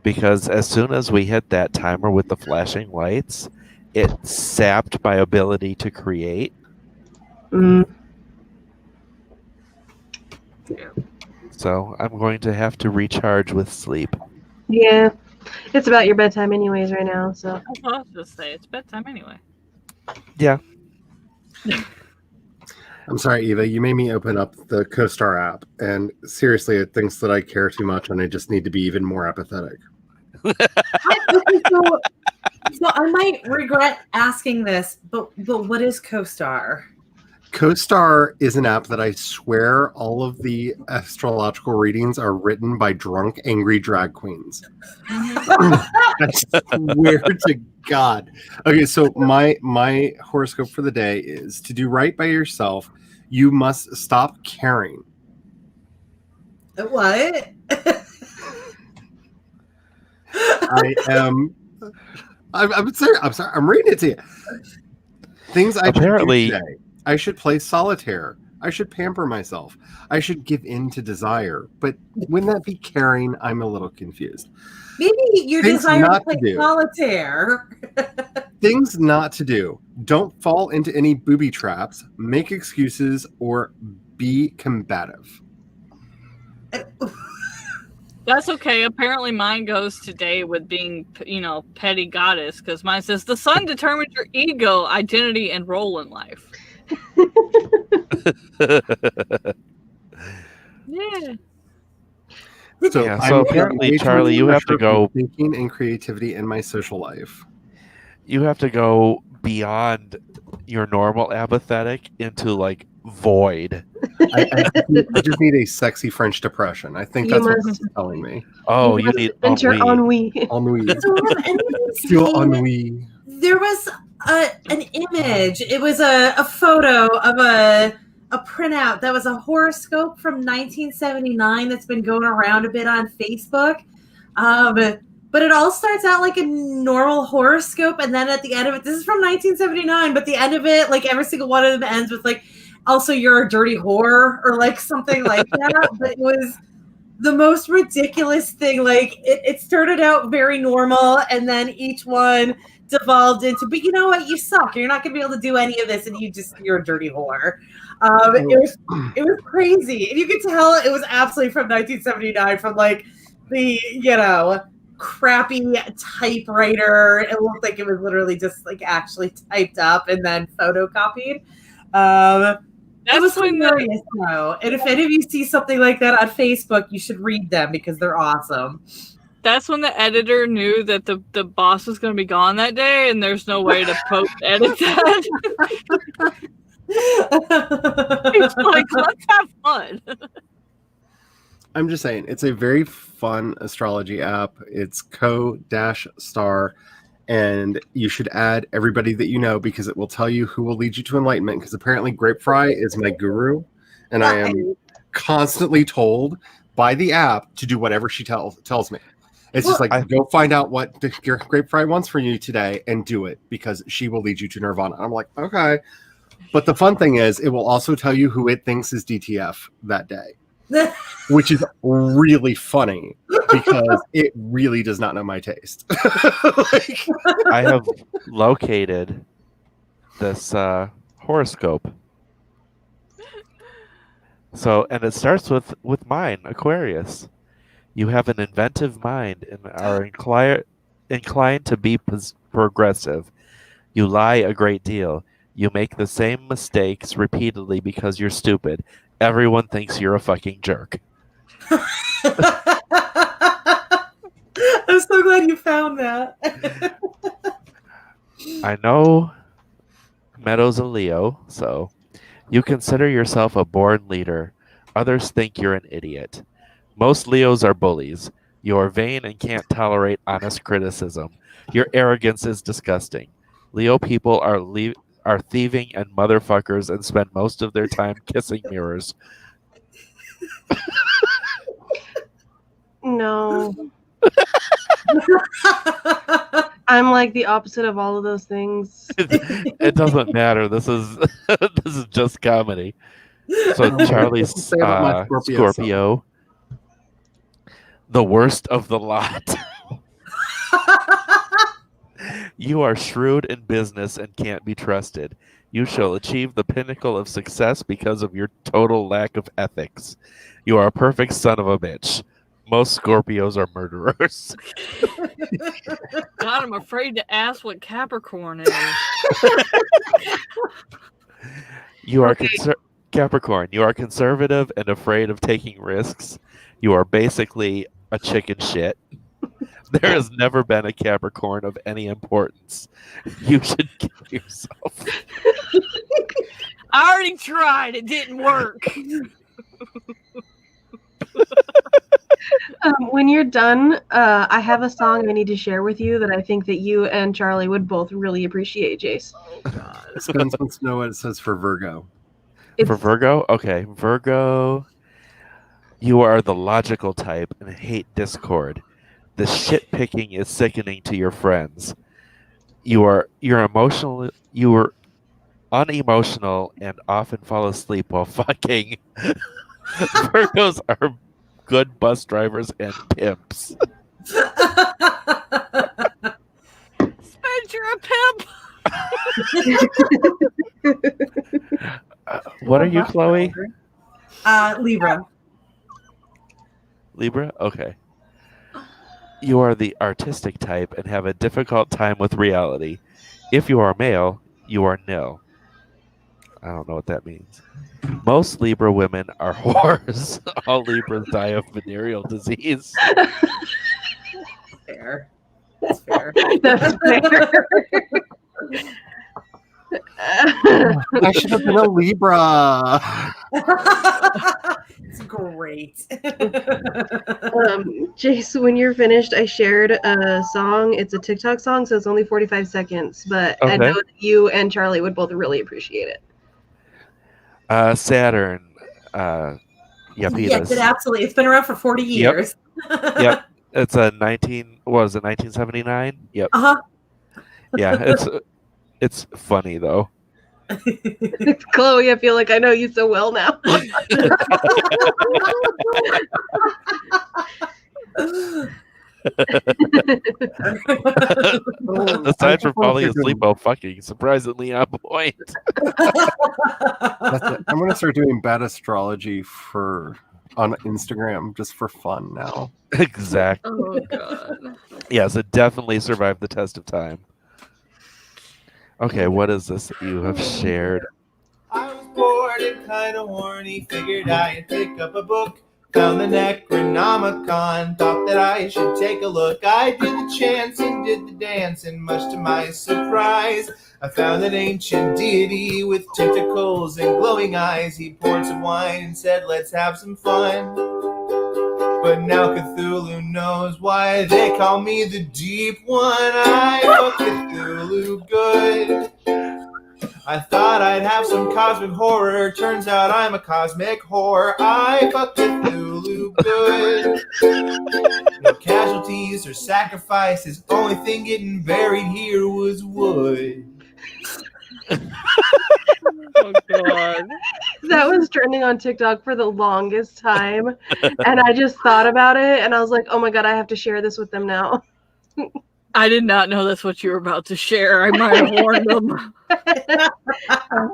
Because as soon as we hit that timer with the flashing lights, it sapped my ability to create. Mm. So I'm going to have to recharge with sleep. Yeah. It's about your bedtime anyways right now, so. I'll just say it's bedtime anyway. Yeah. I'm sorry, Eva. You made me open up the CoStar app, and seriously, it thinks that I care too much, and I just need to be even more apathetic. So I might regret asking this, but what is CoStar? CoStar is an app that I swear all of the astrological readings are written by drunk, angry drag queens. I swear to God. Okay, so my horoscope for the day is to do right by yourself. You must stop caring. What? I'm sorry. I'm reading it to you. Things I Apparently- should do today. I should play solitaire. I should pamper myself. I should give in to desire. But wouldn't that be caring? I'm a little confused. Maybe your Things desire to not to play do. solitaire. Things not to do. Don't fall into any booby traps, make excuses, or be combative. That's okay. Apparently, mine goes today with being, petty goddess, because mine says the sun determines your ego, identity, and role in life. Yeah. So, Yeah, I'm so apparently, way too Charlie, you much have to pressure from go. thinking and creativity in my social life. You have to go beyond your normal apathetic into like void. I just need a sexy French depression. I think You that's what must- this is telling me. Oh, You you must need enter ennui. ennui. Ennui. So has anyone Feel seen- ennui. There was an image. It was a photo of a printout that was a horoscope from 1979 that's been going around a bit on Facebook. But it all starts out like a normal horoscope, and then at the end of it, this is from 1979, but the end of it, like every single one of them ends with like, also you're a dirty whore, or like something like that. But it was the most ridiculous thing. Like it started out very normal, and then each one devolved into, but you know what, you suck, you're not gonna be able to do any of this, and you're a dirty whore. It was crazy, and you could tell it was absolutely from 1979, from like the crappy typewriter. It looked like it was literally just like actually typed up and then photocopied. It was hilarious though, and if any of you see something like that on Facebook, you should read them because they're awesome. That's when the editor knew that the boss was going to be gone that day, and there's no way to edit that. He's like, let's have fun. I'm just saying, it's a very fun astrology app. It's co-star, and you should add everybody that you know because it will tell you who will lead you to enlightenment. Because apparently Grapefry is my guru, and I am constantly told by the app to do whatever she tells me. It's just like, go find out what your Grapefry wants from you today and do it because she will lead you to Nirvana. And I'm like, okay. But the fun thing is, it will also tell you who it thinks is DTF that day. Which is really funny because it really does not know my taste. I have located this horoscope. So, and it starts with mine, Aquarius. You have an inventive mind and are inclined to be progressive. You lie a great deal. You make the same mistakes repeatedly because you're stupid. Everyone thinks you're a fucking jerk. I'm so glad you found that. I know Meadow's a Leo, so you consider yourself a born leader. Others think you're an idiot. Most Leos are bullies. You are vain and can't tolerate honest criticism. Your arrogance is disgusting. Leo people are thieving and motherfuckers and spend most of their time kissing mirrors. No. I'm like the opposite of all of those things. It doesn't matter. This is this is just comedy. So Charlie's Say about my Scorpio Scorpio, the worst of the lot. You are shrewd in business and can't be trusted. You shall achieve the pinnacle of success because of your total lack of ethics. You are a perfect son of a bitch. Most Scorpios are murderers. God, I'm afraid to ask what Capricorn is. You are Okay. Capricorn. You are conservative and afraid of taking risks. You are basically a chicken shit. There has never been a Capricorn of any importance. You should kill yourself. I already tried. It didn't work. When you're done, I have a song I need to share with you that I think that you and Charlie would both really appreciate, Jace. Oh, God. Spence wants to know what it says for Virgo. For Virgo? Okay. Virgo, you are the logical type and hate discord. The shit picking is sickening to your friends. You're unemotional and often fall asleep while fucking. Virgos are good bus drivers and pimps. Spence, you're a pimp. What are you, Chloe? Libra. Libra? Okay. You are the artistic type and have a difficult time with reality. If you are male, you are nil. I don't know what that means. Most Libra women are whores. All Libras die of venereal disease. Fair. That's fair. That's fair. I should have been a Libra. It's great. Jace, when you're finished, I shared a song. It's a TikTok song, so it's only 45 seconds, but I Okay. know that you and Charlie would both really appreciate it. Saturn. Yes, Yapitas. it absolutely. It's been around for 40 Yep. years. Yep. It's a 1979? Yep. Uh-huh. Yeah, it's funny though. Chloe, I feel like I know you so well now. Aside from falling asleep while fucking, surprisingly on point. That's it. I'm gonna start doing bad astrology on Instagram just for fun now. Exactly. Oh, God. Yes, it definitely survived the test of time. Okay, what is this that you have shared? I was bored and kind of horny, figured I'd pick up a book. Found the Necronomicon, thought that I should take a look. I did the chants and did the dance, and much to my surprise, I found an ancient deity with tentacles and glowing eyes. He poured some wine and said, let's have some fun. But now Cthulhu knows why they call me the Deep One. I fuck Cthulhu good. I thought I'd have some cosmic horror. Turns out I'm a cosmic whore. I fuck Cthulhu good. No casualties or sacrifices. Only thing getting buried here was wood. Oh, God. That was trending on TikTok for the longest time. And I just thought about it and I was like, oh my God, I have to share this with them now. I did not know that's what you were about to share. I might have warned them.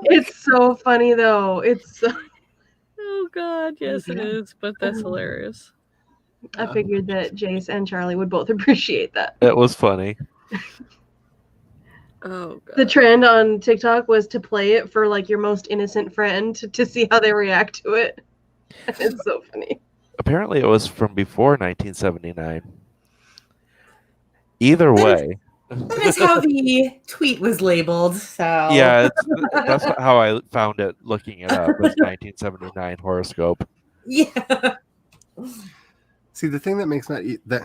It's so funny though. It's so... Oh, God. Yes, it is. But that's hilarious. I figured that Jace and Charlie would both appreciate that. It was funny. Oh, God. The trend on TikTok was to play it for like your most innocent friend to see how they react to it. It's so funny. Apparently, it was from before 1979. Either way, That is how the tweet was labeled. So yeah, that's how I found it. Looking it up was 1979 horoscope. Yeah. See, the thing that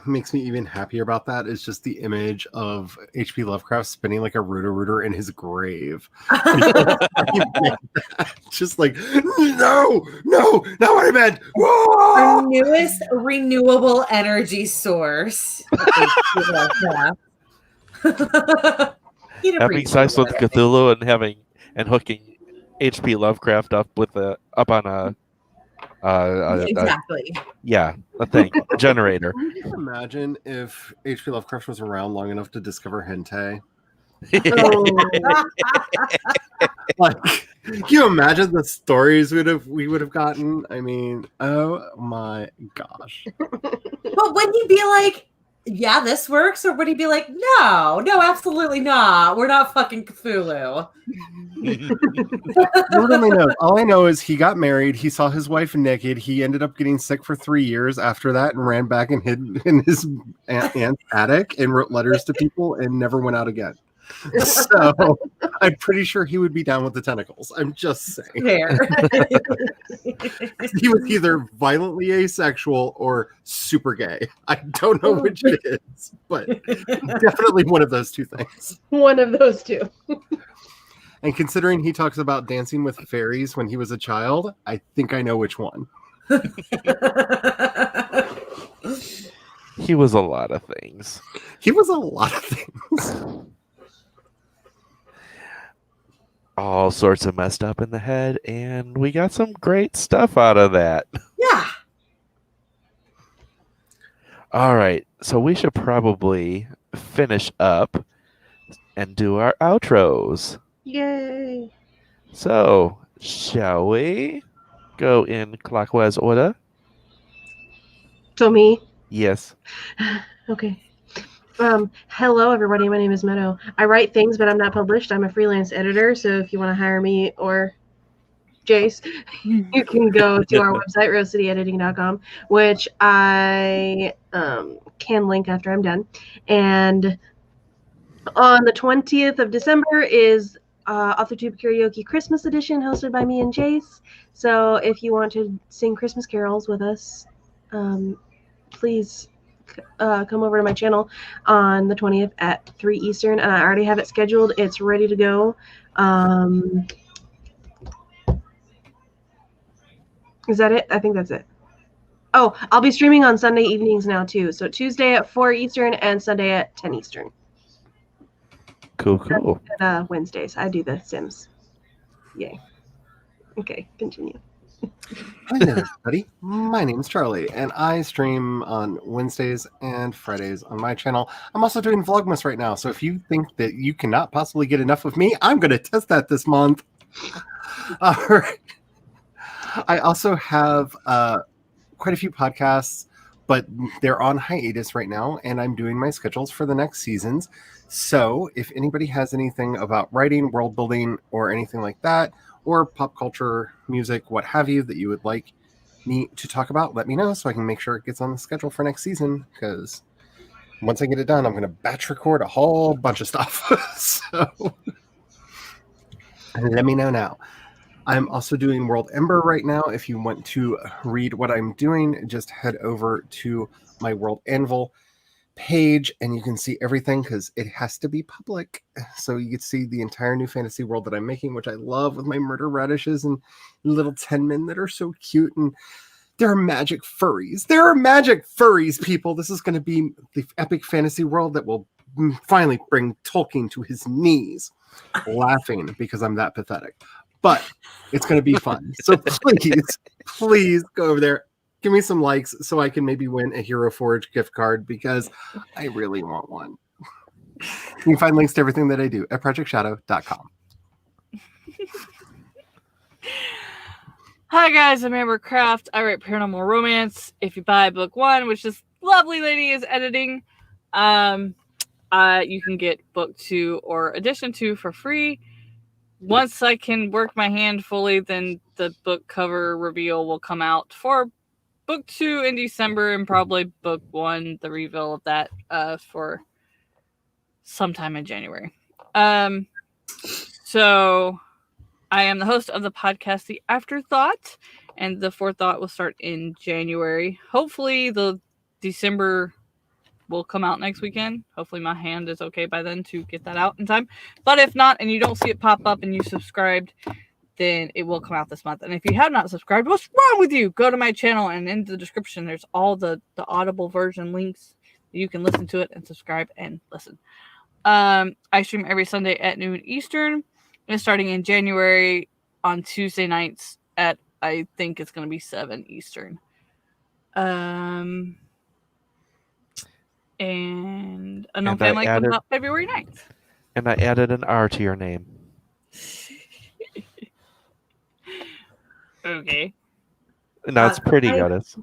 makes me even happier about that is just the image of H.P. Lovecraft spinning like a rooter in his grave. Just like, no, not what I meant. Our Whoa! newest renewable energy source. Having sex with Cthulhu and hooking H.P. Lovecraft up on a Exactly. a thing generator. Can you just imagine if H.P. Lovecraft was around long enough to discover hentai? Oh, Like, can you imagine the stories we would have gotten? I mean, oh my gosh. But would he be like, yeah, this works? Or would he be like, no, absolutely not. We're not fucking Cthulhu. Lord only knows. All I know is he got married. He saw his wife naked. He ended up getting sick for 3 years after that and ran back and hid in his aunt's attic and wrote letters to people and never went out again. So I'm pretty sure he would be down with the tentacles. I'm just saying. Fair. He was either violently asexual or super gay. I don't know which it is, but definitely one of those two things. one of those two. And considering he talks about dancing with fairies when he was a child, I think I know which one. He was a lot of things. He was a lot of things. All sorts of messed up in the head, and we got some great stuff out of that. Yeah. All right, so we should probably finish up and do our outros. Yay. So, shall we go in clockwise order? So me. Yes. Okay. Hello everybody, my name is Meadow. I write things, but I'm not published. I'm a freelance editor, so if you want to hire me or Jace, you can go to our website, rosecityediting.com, which I can link after I'm done. And on the 20th of December is AuthorTube Karaoke Christmas Edition, hosted by me and Jace. So if you want to sing Christmas carols with us, please come over to my channel on the 20th at 3 Eastern, and I already have it scheduled. It's ready to go. Is that it? I think that's it. Oh, I'll be streaming on Sunday evenings now too. So Tuesday at 4 Eastern and Sunday at 10 Eastern. Cool. And Wednesdays, I do the Sims. Yay. Okay, continue. Hi there, everybody. My name's Charlie, and I stream on Wednesdays and Fridays on my channel. I'm also doing Vlogmas right now, so if you think that you cannot possibly get enough of me, I'm going to test that this month. All right. I also have quite a few podcasts, but they're on hiatus right now, and I'm doing my schedules for the next seasons. So if anybody has anything about writing, world building, or anything like that, or pop culture, music, what have you, that you would like me to talk about, let me know so I can make sure it gets on the schedule for next season, because once I get it done, I'm going to batch record a whole bunch of stuff. So let me know now. I'm also doing World Ember right now. If you want to read what I'm doing, just head over to my World Anvil page and you can see everything, because it has to be public, so you can see the entire new fantasy world that I'm making, which I love, with my murder radishes and little 10 men that are so cute, and there are magic furries, people. This is going to be the epic fantasy world that will finally bring Tolkien to his knees, laughing because I'm that pathetic, but it's going to be fun. So please go over there. Give me some likes so I can maybe win a Hero Forge gift card, because I really want one. You can find links to everything that I do at projectshadow.com. Hi guys, I'm Amber Craft. I write paranormal romance. If you buy book 1, which this lovely lady is editing, you can get book 2 or edition 2 for free. Once I can work my hand fully, then the book cover reveal will come out for book 2 in December, and probably book 1, the reveal of that, for sometime in January. So I am the host of the podcast The Afterthought, and the Forethought will start in January. Hopefully the December will come out next weekend. Hopefully my hand is okay by then to get that out in time. But if not, and you don't see it pop up and you subscribed, then it will come out this month. And if you have not subscribed, what's wrong with you? Go to my channel, and in the description there's all the Audible version links. You can listen to it and subscribe and listen. I stream every Sunday at noon Eastern, and starting in January on Tuesday nights at, I think it's going to be 7 Eastern. And Unknown Family comes out February 9th. And I added an R to your name. Okay. No, it's pretty, Goddess.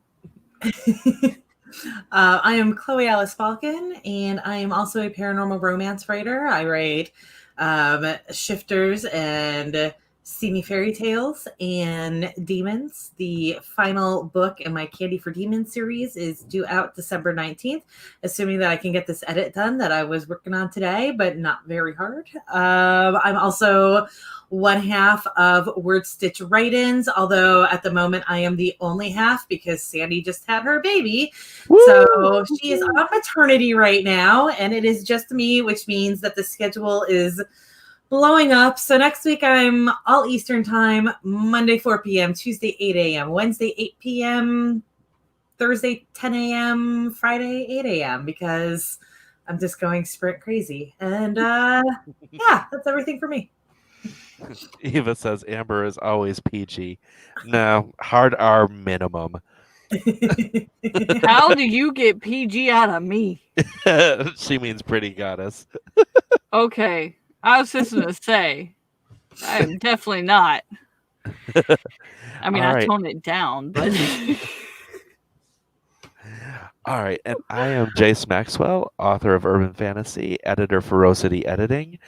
I am Chloe Alice Falcon, and I am also a paranormal romance writer. I write Shifters and Steamy Fairy Tales and Demons. The final book in my Candy for Demons series is due out December 19th, assuming that I can get this edit done that I was working on today, but not very hard. I'm also one half of Word Stitch Write-Ins, although at the moment I am the only half because Sandy just had her baby. Woo! So she is on maternity right now, and it is just me, which means that the schedule is blowing up. So next week I'm all Eastern time, Monday 4 p.m., Tuesday 8 a.m., Wednesday 8 p.m., Thursday 10 a.m., Friday 8 a.m. because I'm just going sprint crazy. And yeah, that's everything for me. Eva says Amber is always PG. No, hard R minimum. How do you get PG out of me? She means pretty, Goddess. Okay. I was just going to say, I am definitely not. I mean, I tone it down, but... All right, and I am Jace Maxwell, author of Urban Fantasy, editor for Rosity Editing.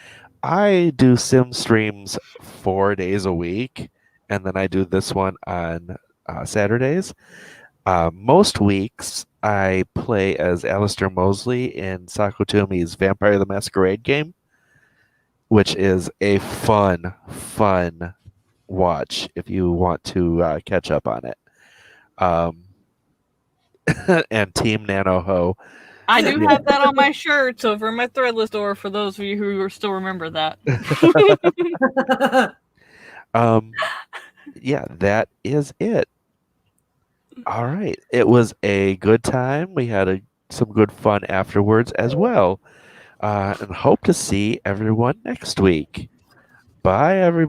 I do sim streams 4 days a week, and then I do this one on Saturdays. Most weeks, I play as Alistair Mosley in Sakutomi's Vampire the Masquerade game, which is a fun watch if you want to catch up on it. And Team Nanoho. I do have that on my shirts over in my Threadless store for those of you who still remember that. Yeah, that is it. All right. It was a good time. We had some good fun afterwards as well. And hope to see everyone next week. Bye, everybody.